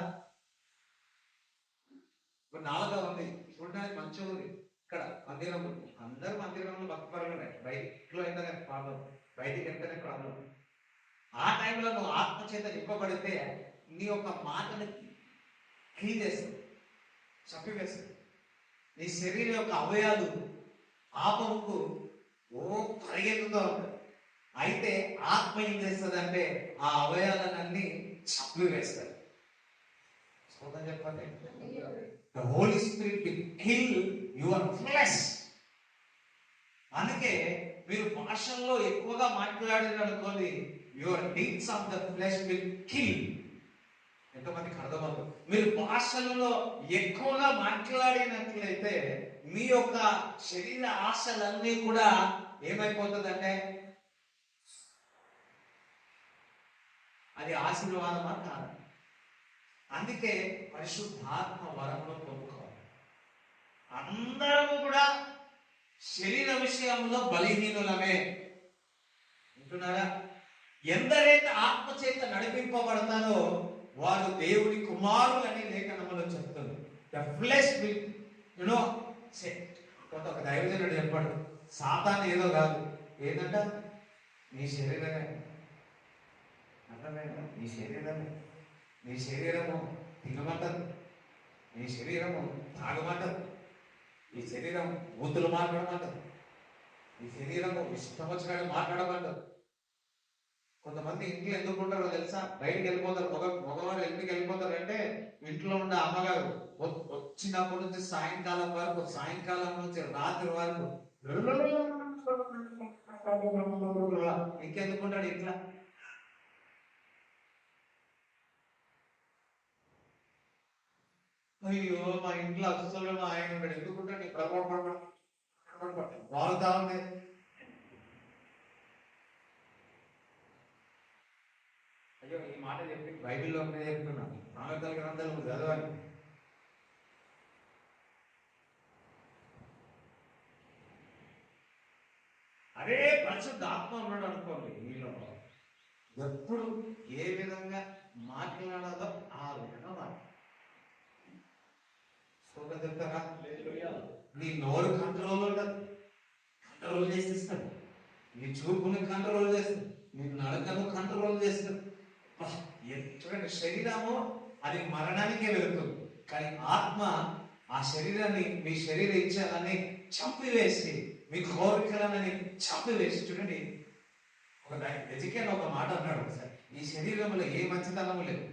S1: ఇప్పుడు నాలుగో ఉంది చూడడానికి మంచిగా ఉంది. ఇక్కడ మందిరం ఉంది, అందరు మందిరంలో భక్తి పరంగా బయటలో అయితేనే ప్రాబ్లం, బయటికి వెళ్తేనే ప్రాబ్లం. ఆ టైంలో నువ్వు ఆత్మ చేత నింపబడితే నీ యొక్క మాటని క్లీన్ చేస్తుంది, చంపివేస్తుంది. నీ శరీరం యొక్క అవయాలు పాపముకు పరిగెత్తుతూ ఉంటుంది. అయితే ఆత్మ ఏం చేస్తుంది అంటే ఆ అవయాలన్నీ చంపివేస్తుంది. చెప్పండి, the Holy Spirit will kill your flesh. అందుకే మీరు భాషల్లో ఎక్కువగా మాట్లాడారనుకోండి, your deeds of the flesh will kill. ఎంతమందికి అర్థమవుతుంది? మీరు భాషలలో ఎక్కువగా మాట్లాడినట్లయితే మీ యొక్క శరీర ఆశలన్నీ కూడా ఏమైపోతుందంటే అది ఆశీర్వాదమా కాదు. అందుకే పరిశుద్ధాత్మ వరములో పొందుకోవాలి. అందరము కూడా శరీర విషయంలో బలహీనులమే ఉంటున్నారా? ఎందరైతే ఆత్మ చేత నడిపింపబడతారో వారు దేవుని కుమారులని లేఖనములో చెప్తుంది. ద ఫ్లెష్ విల్ యునో కొంత ఒక దైవజనుడు చెప్పాడు, సాతాను ఏదో కాదు, ఏదంట నీ శరీరమే. అర్థమైందా? నీ శరీరమే. నీ శరీరము తినమంటదు, నీ శరీరము తాగమంటదు, ఈ శరీరం బూతులు మాట్లాడమంటదు, ఈ శరీరము ఇష్టం వచ్చినట్టు మాట్లాడమంటదు. కొంతమంది ఇంట్లో ఎందుకు ఉంటారో తెలుసా? బయటికి వెళ్ళిపోతారు. మగవాళ్ళు ఎందుకు వెళ్ళిపోతారు అంటే ఇంట్లో ఉండే అమ్మగారు వచ్చినప్పటి నుంచి సాయంకాలం వరకు, సాయంకాలం నుంచి రాత్రి వరకు ఇంకెందుకుంటాడు ఇట్లా? అయ్యో మా ఇంట్లో అసలు మా ఆయన ఉన్నాడు, ఎందుకుంటాడు వాడుతా ఉంది. అయ్యో ఈ మాట చెప్పి బైబిల్లో చెప్తున్నాను, సామెతల గ్రంథాలు చదవాలి. అరే పరిశుద్ధ ఆత్మ ఉన్నాడు అనుకోండి, మీలో ఎప్పుడు ఏ విధంగా మాట్లాడాలో ఆ విధంగా చెప్తారా? నీ నోరు కంట్రోల్ ఉండదు, కంట్రోల్ చేసేస్తాడు. నీ చూపుని కంట్రోల్ చేస్తాడు, నీ నడకను కంట్రోల్ చేస్తాడు. ఎందుకంటే శరీరము అది మరణానికే వెళుతుంది, కానీ ఆత్మ ఆ శరీరాన్ని, మీ శరీర ఇచ్చాలని చంపివేసి, మీ కోరికలని చంపివేసి. చూడండి, ఒక ఎజికేన్ ఒక మాట అన్నాడు ఒకసారి, ఈ శరీరంలో ఏ మంచితనము లేదు.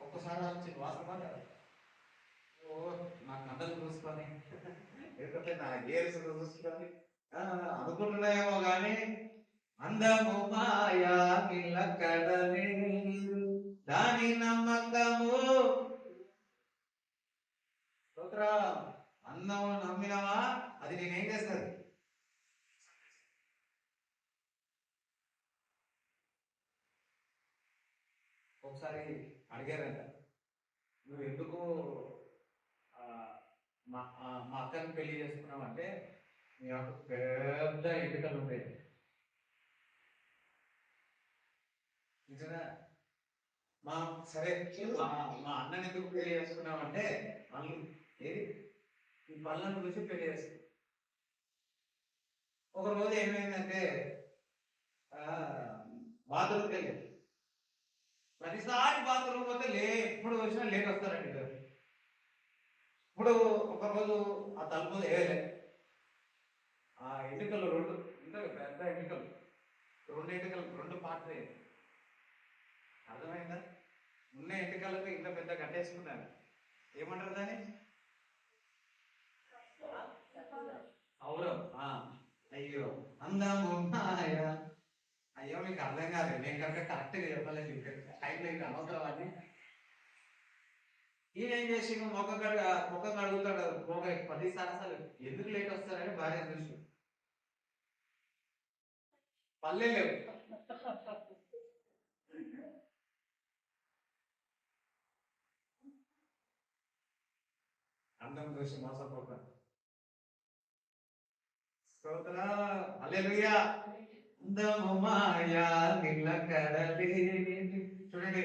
S1: ఒక్కసారి వచ్చి వాస్తవం నా కండలు చూసుకొని లేకపోతే నా గేర్స్ చూసుకొని అనుకుంటున్నాయేమో కానీ అందము మాయా నిలకడలే దాని నమ్మకము. అందము నమ్మినవా అది నేనేం చేస్తుంది? ఒకసారి అడిగారంట, నువ్వు ఎందుకు మా అక్కని పెళ్లి చేసుకున్నావు అంటే, మీ అక్క పెద్ద ఎన్నికలు ఉంటాయి. నిజంగా సరే మా అన్నని ఎందుకు పెళ్లి చేసుకున్నావు అంటే, వాళ్ళు ఏది ఈ పళ్ళను చూసి పెళ్లి చేసుకున్నాం. ఒక రోజు ఏమైందంటే బాత్రూమ్కి వెళ్ళేది. ప్రతిసారి బాత్రూమ్ పోతే ఎప్పుడు వచ్చినా లేట్ వస్తారండి. ఇప్పుడు ఒకరోజు ఆ తలుపు వేయలే, ఆ ఎన్నికలు రెండు పెద్ద ఎన్నికలు, రెండు పార్టీ. అర్థమైందా? ఉన్న ఎన్నికలకు ఇంత పెద్ద కట్టేసుకున్నారు. ఏమంటారు దాన్ని? అవురం. అయ్యో అందము అయ్యో మీకు అర్థం కాదు, నేను కనుక కరెక్ట్గా చెప్పలేదు. టైంలో ఇంకా అనవసరం అని ఈయన ఏం చేసి మొక్క కడుగుతాడు. మొక్క 10 సార్లు ఎందుకు లేట్ వస్తారని భార్య చూసి పల్లె లేవు. అందం చూసి మోసపోతాడు. స్తోత్ర హల్లెలూయా. అందము మాయా నిలకడలే. చూడండి,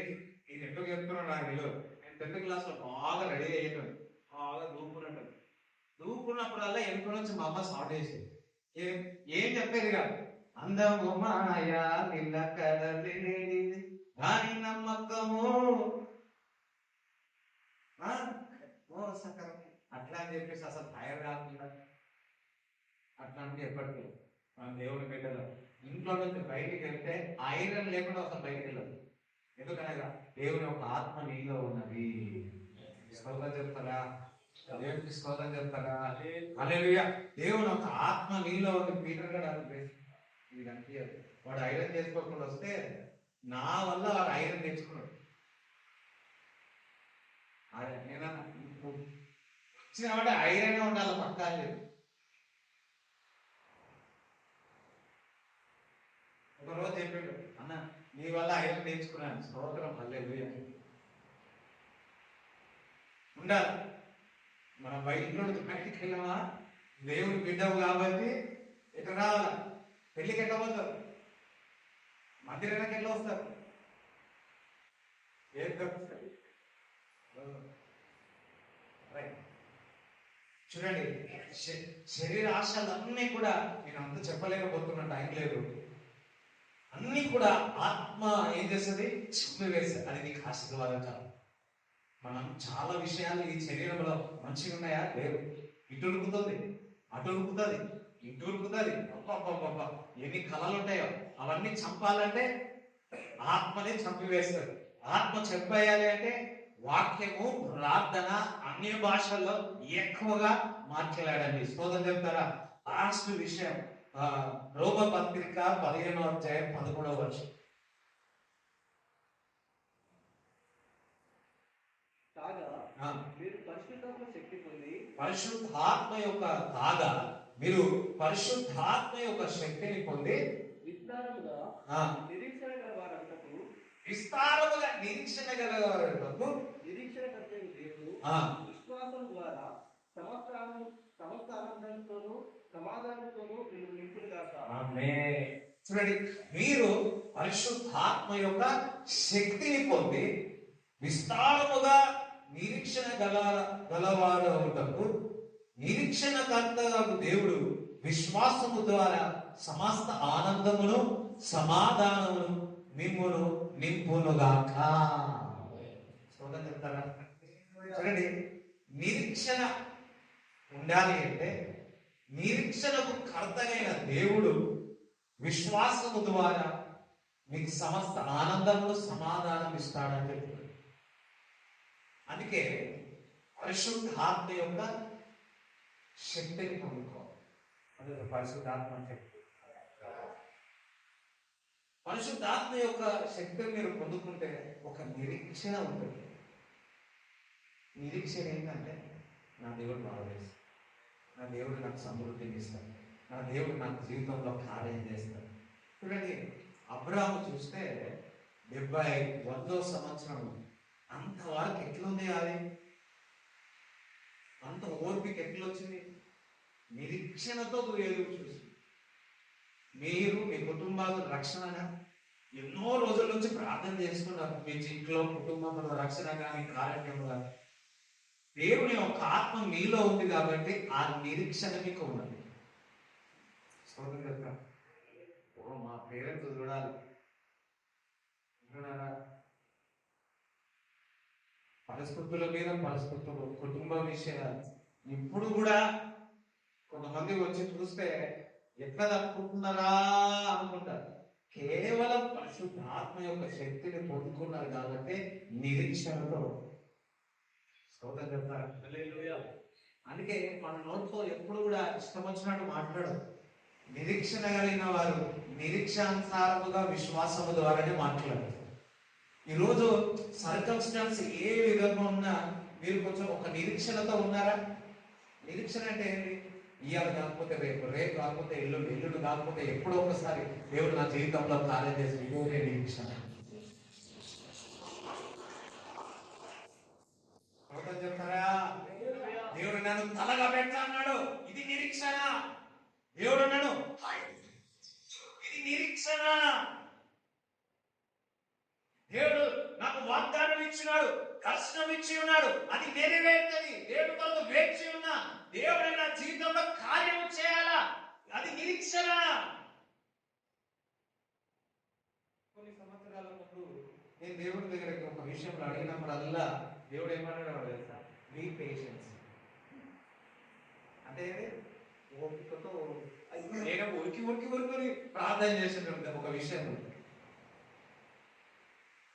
S1: ఇది ఎందుకు చెప్తున్నాడు నాకు తెలియదు. 10th క్లాస్ లో బాగా రెడీ అయ్యేటాడు, బాగా దూకున్నట్టు. దూకున్నప్పుడల్లా వెనుక నుంచి మా అమ్మ సాల్ట్ చేసేది. ఏం ఏం చెప్పేది కాదు. అందము మాయా నిలకడలేనిది దాని నమ్మకము మోసకరం అట్లా అని చెప్పేసి అసలు తయారు కాకుండా అట్లాంటివి ఎప్పటికీ మన దేవుని బిడ్డలు ఇంట్లో నుంచి బయటికి వెళ్తే ఐరన్ లేకుండా అసలు బయటికి వెళ్ళదు. ఎందుకనగా దేవుని యొక్క ఆత్మ నీలో ఉన్నది. స్తోత్రం చెప్తారా? దేవునికి స్తోత్రం చెప్తారా? హల్లెలూయా. దేవుని యొక్క ఆత్మ నీలో ఉంది. పీటర్ కూడా ఇది కనిపించదు. వాడు ఐరన్ చేసుకోకుండా వస్తే నా వల్ల వాడు ఐరన్ తెచ్చుకున్నాడు. నేను వచ్చిన వాడు ఐరన్ ఉండాలి, పక్కా లేదు. ఒకరోజు చెప్పాడు, అన్న నీ వల్ల ఐరన్ నేర్చుకున్నాను. స్తోత్రం హల్లెలూయా. ఉండాలి. మనం బయటికి వెళ్ళామా, దేవుని బిడ్డవు కాబట్టి ఎట్లా రావాలా? పెళ్లికి ఎట్లా పోతారు? మందిరానికి ఎట్లా వస్తారు? ఏం దొరుకుతుంది? చూడండి, శరీర ఆశలన్నీ కూడా నేను అంత చెప్పలేకపోతున్నా, టైం లేదు. అన్ని కూడా ఆత్మ ఏం చేస్తుంది? చిమ్మివేస్తుంది. అది నీకు ఆశీర్వాదం కాదు. మనం చాలా విషయాలు ఈ శరీరంలో మంచిగా ఉన్నాయా? లేవు. ఇటు ఉరుకుతుంది, అటు ఉరుకుతుంది, ఇటు ఉరుకుతుంది. అబ్బా ఎన్ని కళలు ఉంటాయో అవన్నీ చంపాలంటే ఆత్మని చంపివేస్తారు. ఆత్మ చంపేయాలి అంటే వాక్యము, ప్రార్థన, అన్య భాషల్లో ఎక్కువగా మాట్లాడండి. స్తోత్రం చెప్తారా? లాస్ట్ విషయం రోమ పత్రిక 15వ అధ్యాయం 11వ వచనం. పరిశుద్ధాత్మ యొక్క కాగా మీరు పరిశుద్ధాత్మ యొక్క శక్తిని పొంది
S2: విస్తారముగా నిరీక్షణ గలవారటకు నిరీక్షణ కర్తయ్య దేవుడు విశ్వాసం ద్వారా సమస్త ఆనందంతోనూ సమాధానంతోనూ నింపులు కాక.
S1: చూడండి, మీరు పరిశుద్ధాత్మ యొక్క శక్తిని పొంది విస్తారముగా నిరీక్షణ గలవారటకు నిరీక్షణకర్తకు దేవుడు విశ్వాసము ద్వారా సమస్త ఆనందమును సమాధానమును మిమ్మును నింపునుగాక. చెప్తారా? చూడండి, నిరీక్షణ ఉండాలి అంటే నిరీక్షణకు కర్తగైన దేవుడు విశ్వాసము ద్వారా మీకు సమస్త ఆనందమును సమాధానం ఇస్తాడని చెప్తాడు. అందుకే పరిశుద్ధాత్మ యొక్క శక్తిని పొందుకోవాలి. అదే పరిశుద్ధాత్మ శక్తి. పరిశుద్ధాత్మ యొక్క శక్తిని మీరు పొందుకుంటే ఒక నిరీక్షణ ఉంటుంది. నిరీక్షణ ఏంటంటే నా దేవుడు బాగా చేస్తాడు, నా దేవుడు నాకు సమృద్ధిని ఇస్తాడు, నా దేవుడు నాకు జీవితంలో కార్యం చేస్తాడు. చూడండి, అబ్రాహాము చూస్తే 100వ సంవత్సరం అంతవరకు ఎట్లుంది? అది అంత ఓర్పిక ఎట్లొచ్చింది? నిరీక్షణతో ఎదురు చూసి మీరు మీ కుటుంబాలు రక్షణ ఎన్నో రోజుల నుంచి ప్రార్థన చేసుకున్నారు. మీ ఇంట్లో కుటుంబంలో రక్షణ కానీ కార్యం కానీ దేవుని యొక్క ఆత్మ మీలో ఉంది కాబట్టి ఆ నిరీక్షణ మీకు ఉన్నది. మా పేరెంట్స్ చూడాలి, పరిస్థితుల మీద పరిస్థితులు, కుటుంబ విషయాలు ఇప్పుడు కూడా కొంతమంది వచ్చి చూస్తే ఎట్లా తప్పుకుంటున్నారా అనుకుంటారు. కేవలం పరిశుద్ధాత్మ యొక్క శక్తిని పొందుకున్నారు కాబట్టి నిరీక్షణతో. స్తోత్రం చెప్తారు. అందుకే మన నోట్లో ఎప్పుడు కూడా ఇష్టం వచ్చినట్టు మాట్లాడదు. నిరీక్షణ కలిగిన వారు నిరీక్షానుసారముగా విశ్వాసము ద్వారానే మాట్లాడతారు. ఈరోజు సర్కమ్స్టాన్స్ ఏ విధంగా ఉన్నా మీరు కొంచెం ఒక నిరీక్షణతో ఉన్నారా? నిరీక్షణ అంటే ఏంటి? ఇవాళ కాకపోతే రేపు, రేపు కాకపోతే ఎల్లుండి, ఎల్లుండి కాకపోతే ఎప్పుడో ఒకసారి దేవుడు నా జీవితంలో కార్యం చేసి ఇదే నిరీక్షణ. చెప్తారా? దేవుడు నన్ను తలగా పెట్టా అన్నాడు, ఇది నిరీక్షణ. దేవుడు అన్నాడు, ఇది నిరీక్షణ. దేవుడు నా నాకు వాగ్దానం ఇచ్చినాడు, దర్శనం ఇచ్చి ఉన్నాడు, అది నెరవేరుతుంది. దేవుడి కొరకు వేచి ఉన్నా, దేవుడు నా జీవితంలో కార్యం చేయాలా, అది నిరీక్షణ. కొన్ని సంవత్సరాల ముందు నేను దేవుడి దగ్గరికి ఒక విషయంలో అడిగినప్పుడల్లా దేవుడు ఏమన్నాడు తెలుసా? Be patience. అంటే ఓపికతో నేను ఉరికి ప్రార్థన చేసిన ఒక విషయం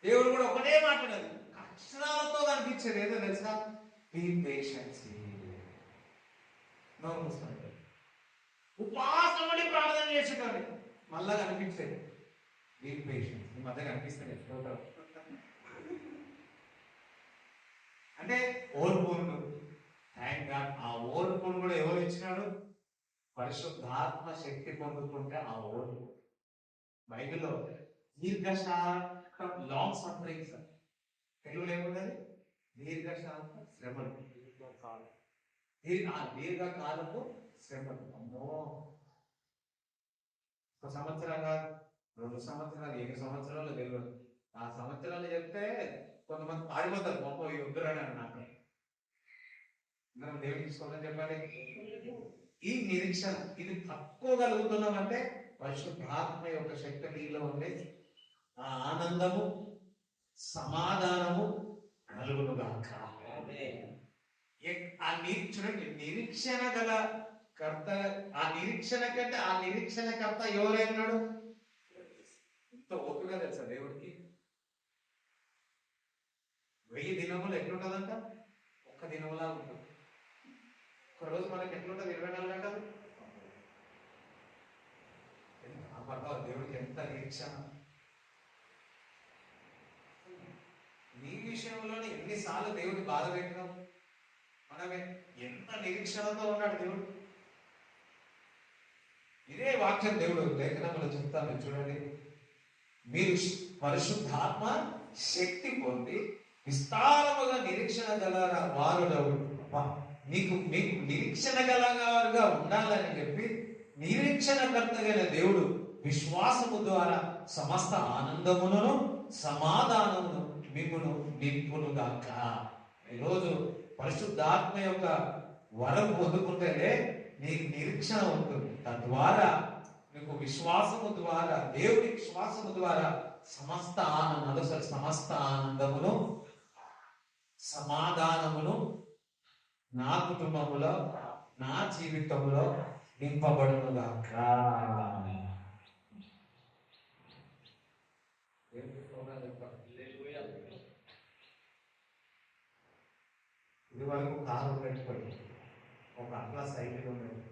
S1: దేవుడు కూడా ఒకటే మాట్లాడదు, అక్షరాలతో కనిపించేది ఏదో తెలుసా? Be patience. నోరు మూసుకోండి. ఉపాసమని ప్రార్థన చేసేటండి, మళ్ళా కనిపించేది బీ పేషెన్స్. ఈ మధ్య కనిపిస్తుంది అంటే ఓర్పును. Thank God. ఆ ఓర్పును కూడా ఎవరు ఇచ్చినాడు? పరిశుద్ధాత్మ శక్తి పొందుతుంటే ఆ ఓర్పు. బైబిల్లో దీర్ఘశాంతం, లాంగ్ సఫరింగ్స్, తెలుగులో ఏమున్నది? దీర్ఘశాంత శ్రమలు, దీర్ఘకాలపు శ్రమలు. అమ్మో, 1 సంవత్సరంగా 2 సంవత్సరాలు 7 సంవత్సరాలు తెలియదు. ఆ సంవత్సరాలు చెప్తే కొంతమంది పారిపోతారు, గొప్ప యుద్ధరాని నాకు మనం దేవుడికి తీసుకోవాలని చెప్పాలి. ఈ నిరీక్షణ ఇది తక్కువ కలుగుతున్నామంటే పరిశుద్ధాత్మ యొక్క శక్తి నీలో ఉండే ఆ ఆనందము, సమాధానము కలుగునుగాక. చూడండి, నిరీక్షణ గల కర్త, ఆ నిరీక్షణ కంటే ఆ నిరీక్షణకర్త ఎవరైనాడు? ఇంత ఓపిక తెలుసా దేవుడికి? 1000 దినములు ఎట్లుంటదంట? ఒక్క దినములా ఉంటుంది. ఒక రోజు మనకి ఎట్లుంటది? 24 గంటలు. దేవుడికి ఎంత నిరీక్షణ! నీ విషయంలోనే ఎన్నిసార్లు దేవుడి బాధ పెట్టినాం మనమే. ఎంత నిరీక్షణతో ఉన్నాడు దేవుడు. ఇదే వాక్యం దేవుడు లేఖనంలో చెప్తాను చూడండి. మీరు పరిశుద్ధాత్మ శక్తి పొంది విస్తారముగా నిరీక్షణ గల వారులవు. మీకు నిరీక్షణ గలగా ఉండాలని చెప్పి నిరీక్షణకర్తగైన దేవుడు విశ్వాసము ద్వారా సమస్త ఆనందమును సమాధానమును మిమ్మును నింపునుగాక. ఈరోజు పరిశుద్ధాత్మ యొక్క వరం పొందుకుంటేనే నీకు నిరీక్షణ ఉంటుంది. తద్వారా నీకు విశ్వాసము ద్వారా, దేవుడి విశ్వాసము ద్వారా సమస్త ఆనందాలు, సమస్త ఆనందమును సమాధానమును నా కుటుంబములో, నా జీవితంలో నింపబడునుగాక. ఇది వరకు కారు పెట్టుకోండి, ఒక అట్లా సైకిల్ ఉండేది,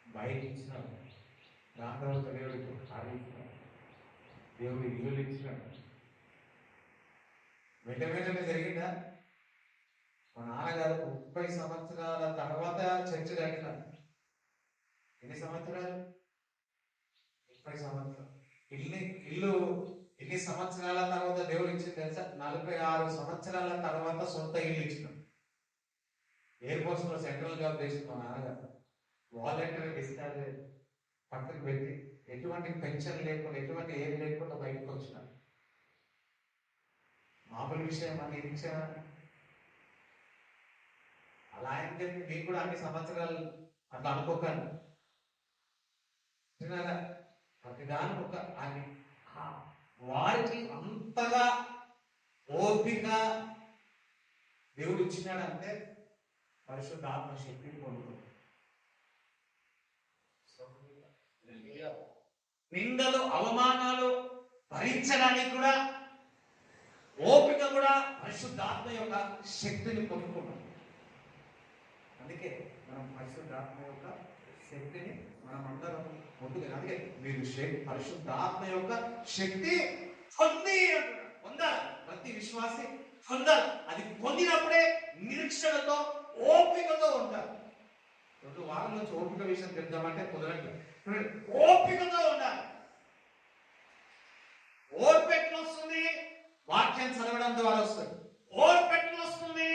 S1: బైక్ ఇచ్చినాడు, దాని తర్వాత దేవుడికి కారు ఇచ్చినాడు, దేవుడు ఇల్లు ఇచ్చినాడు. వెంటనే జరిగిందా? మా నాన్నగారు 30 సంవత్సరాల తర్వాత చర్చ్ కట్టినారు. ఎన్ని సంవత్సరాలు? 30 సంవత్సరాలు. ఇల్లు ఎన్ని సంవత్సరాల తర్వాత దేవుడు ఇచ్చింది తెలుసా? 46 సంవత్సరాల తర్వాత సొంత ఇల్లు ఇచ్చినాడు. ఎయిర్ ఫోర్స్ లో సెంట్రల్ జాబ్ చేసిన మా నాన్నగారు వాలంటరీ డిశ్చార్జ్ పక్కకు పెట్టి ఎటువంటి పెన్షన్ లేకుండా, ఎటువంటి ఏం లేకుండా బయటకు వచ్చినాడు. మామూలు విషయం అని నిరీక్షణ. అలా అంటే మీకు కూడా అన్ని సంవత్సరాలు అట్లా అనుకోకండి. ప్రతిదాని ఒక వారికి అంతగా ఓపిక దేవుడు ఇచ్చినాడంటే పరిశుద్ధాత్మ శక్తిని పొందుతుంది. నిందలు, అవమానాలు భరించడానికి కూడా ఓపిక కూడా పరిశుద్ధాత్మ యొక్క శక్తిని పొందుకున్నాం. అందుకే మనం పరిశుద్ధాత్మ యొక్క శక్తిని మనం అందరం పొందుకున్నాం. అందుకే మీరు పరిశుద్ధాత్మ యొక్క శక్తి పొందాలి. ప్రతి విశ్వాసి పొందాలి. అది పొందినప్పుడే నిరీక్షణతో, ఓపికతో ఉంటారు. 2 వారాల నుంచి ఓపిక విషయం చెప్తామంటే కుదరట్లేదు. ఓపికతో ఉండాలి. ఓర్పెట్లు వస్తుంది, వాక్యం చదవడం ద్వారా వస్తుంది. ఓర్పెట్లు వస్తుంది,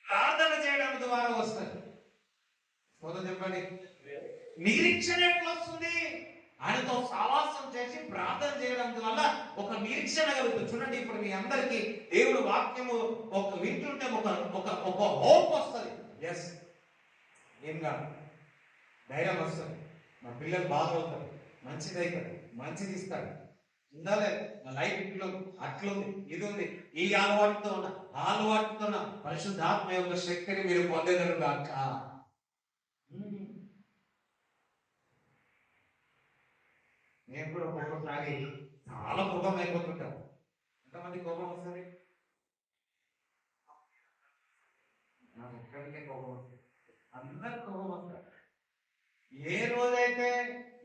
S1: ప్రార్థన చేయడం ద్వారా వస్తుంది. మొదలు చెప్పండి. నిరీక్షణ ఎట్లా వస్తుంది? ఆయనతో సావాసం చేసి ప్రార్థన చేయడం వల్ల ఒక నిరీక్షణ కలుగుతుంది. చూడండి, ఇప్పుడు మీ అందరికీ దేవుడు వాక్యము ఒక వింటుంటే ఒక ఒక ఒక హోప్ వస్తుంది. ఎస్, ఏం కాదు, ధైర్యం వస్తుంది. మా పిల్లలు బాగవుతారు, మంచిది అవుతారు, మంచిది ఇస్తాడు, ఉండాలి నా లైఫ్ ఇట్లు అట్లుంది, ఇది ఉంది, ఈ అలవాటుతో ఉన్న ఆ అలవాటుతో ఉన్న పరిశుద్ధాత్మ యొక్క శక్తిని మీరు పొందేదరు కాక. నేను కూడా ఒక్కొక్కసారి చాలా కోపం అయిపోతుంటాను. ఎంతమంది కోపం వస్తుంది? నాకు ఒక్కరికే కోపం వస్తుంది, అందరికి కోపం వస్తారు. ఏ రోజైతే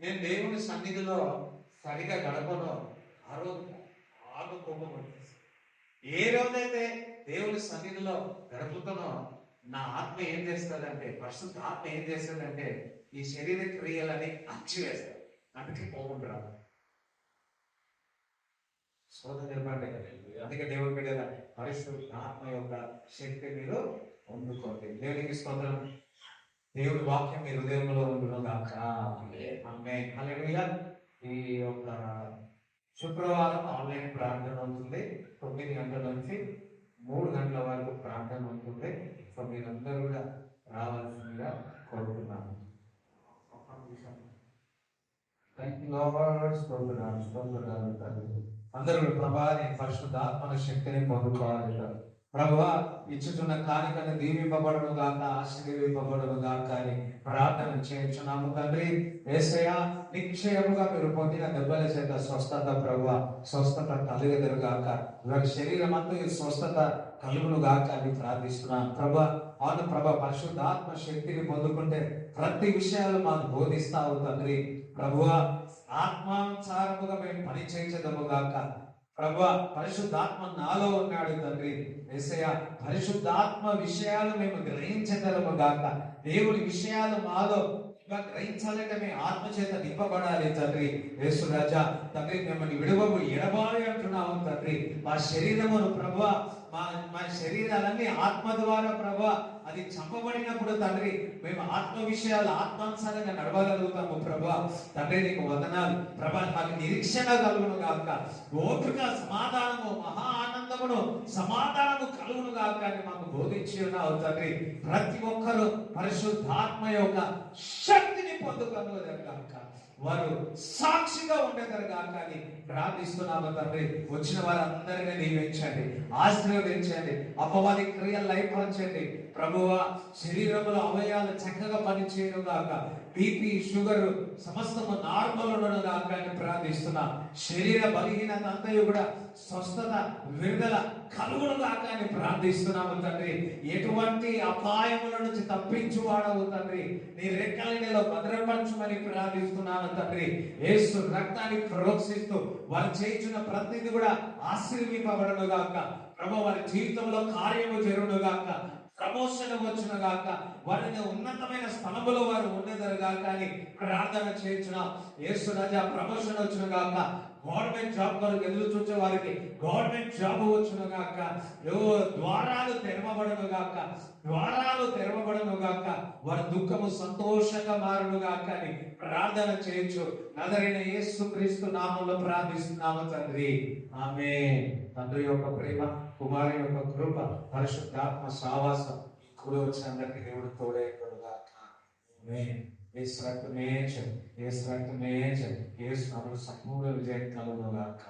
S1: నేను దేవుని సన్నిధిలో సరిగా గడపనో ఆ రోజు బాగా కోపం వచ్చేస్తుంది. ఏ రోజైతే దేవుని సన్నిధిలో గడుపుతానో నా ఆత్మ ఏం చేస్తుందంటే, పరిశుద్ధ ఆత్మ ఏం చేస్తుందంటే ఈ శరీర క్రియలని అణచివేస్తాడు. అందుకే కోపం రాదు. స్తోత్రం చెప్పండి. అందుకే దేవుడి బిడ్డల పరిశుద్ధ ఆత్మ యొక్క శక్తి మీరు పొందుకోండి. దేవునికి స్తోత్రం. దేవుడి వాక్యం మీ హృదయంలో ఉండుగాక. ఆమేన్. హల్లెలూయా. ఈ యొక్క శుక్రవారం ఆన్లైన్ ప్రార్థన ఉంటుంది. 9 గంటల నుంచి 3 గంటల వరకు ప్రార్థన ఉంటుంది. సో మీరందరూ కూడా రావాల్సిందిగా కోరుతున్నాను. అందరూ ప్రభా నీ పరిశుద్ధ ఆత్మల శక్తిని పొందుకోవాలి. ప్రభువా ఇచ్చుచున్న కానుకను దీవింపబడను గాక, ఆశీర్వదింపబడను గాక అని ప్రార్థన చేయించున్నాము తండ్రి. యేసయ్యా, నిశ్చయముగా మీరు పొందిన దెబ్బల చేత స్వస్థత ప్రభువా, స్వస్థత కలుగెదరు గాక, వారి శరీరం అంతా స్వస్థత కలుగును గాక అని ప్రార్థిస్తున్నాను ప్రభువా. అవును ప్రభా, పరిశుద్ధాత్మ శక్తిని పొందుకుంటే ప్రతి విషయాలు మాకు బోధిస్తావు తండ్రి. ప్రభువా, ఆత్మానుసారముగా మేము పని చేయించదము గాక. ప్రభువా, పరిశుద్ధాత్మ నాలో ఉన్నాడు తండ్రి. యేసయ్యా, పరిశుద్ధాత్మ విషయాలు మేము గ్రహించగలము గాక. దేవుడి విషయాలు మాలో గ్రహించాలంటే మేము ఆత్మ చేత నింపబడాలి తండ్రి. యేసు రాజా తండ్రి, మిమ్మల్ని విడవము ఎడబాలి అంటున్నాము తండ్రి. మా శరీరమును ప్రభువా, మా శరీరాలన్నీ ఆత్మ ద్వారా ప్రభువా అది చంపబడినప్పుడు తండ్రి మేము ఆత్మ విషయాలు ఆత్మానుసారంగా నడవగలుగుతాము ప్రభువా. తండ్రి నీకు వందనాలు ప్రభా. మాకు నిరీక్షణ కలుగును గాక, ఓపిక, సమాధానము, మహా ఆనందమును, సమాధానము కలుగును గాక అని మాకు బోధించి ఉన్నావు తండ్రి. ప్రతి ఒక్కరూ పరిశుద్ధాత్మ యొక్క శక్తిని పొందుకోగలరు గాక, వారు సాక్షిగా ఉండేదారు గాక అని ప్రార్థిస్తున్నాము తండ్రి. వచ్చిన వారందరినీ దీవించండి, ఆశీర్వదించండి, అపవాది క్రియలు లయపరచండి ప్రభువా. శరీరంలో అవయవాలు చక్కగా పనిచేయను గాక, బీపీ, షుగర్ సమస్తము నార్మల్ ఉండను గాక అని ప్రార్థిస్తున్నా. శరీర బలహీనత అంతయు కూడా స్వస్థత, విడుదల కలుగును గాక అని ప్రార్థిస్తున్నాము తండ్రి. ఎటువంటి అపాయముల నుంచి తప్పించువాడవు తండ్రి. నీ రెక్కల నీడలో భద్రపరచుమని ప్రార్థిస్తున్నాను తండ్రి. యేసు రక్తాన్ని ప్రోక్షిస్తూ వారు చేయించిన ప్రతిదీ కూడా ఆశీర్వింపబడను గాక ప్రభు. వారి జీవితంలో కార్యము జరుగును గాక, ప్రమోషన్ వచ్చును గాక, వారిని ఉన్నతమైన స్థలములో వారు ఉండేదారు గాక అని ప్రార్థన చేయించున్నాం. యేసు రాజా, ప్రమోషన్ వచ్చును గాక, గవర్నమెంట్ జాబ్ కొరకు ఎదురు చూసే వారికి గవర్నమెంట్ జాబ్ వచ్చును గాక, ద్వారాలు తెరవబడను గాక, ద్వారాలు తెరవబడను గాక, వారి దుఃఖము సంతోషంగా మారును గాక అని ప్రార్థన చేయొచ్చు. నజరైన యేసు క్రీస్తు నామములో ప్రార్థిస్తున్నాము తండ్రి. ఆమేన్. తండ్రి యొక్క ప్రేమ, కుమారు యొక్క కృప, పరిశుద్ధాత్మ సావాసం ఇప్పుడు వచ్చిన అందరికీ దేవుడు తోడే గాక. ఆమేన్. యేసు రక్తమే జయం, యేసు రక్తమే జయం, యేసు నామములో సంపూర్ణ విజయం కలుగును గాక.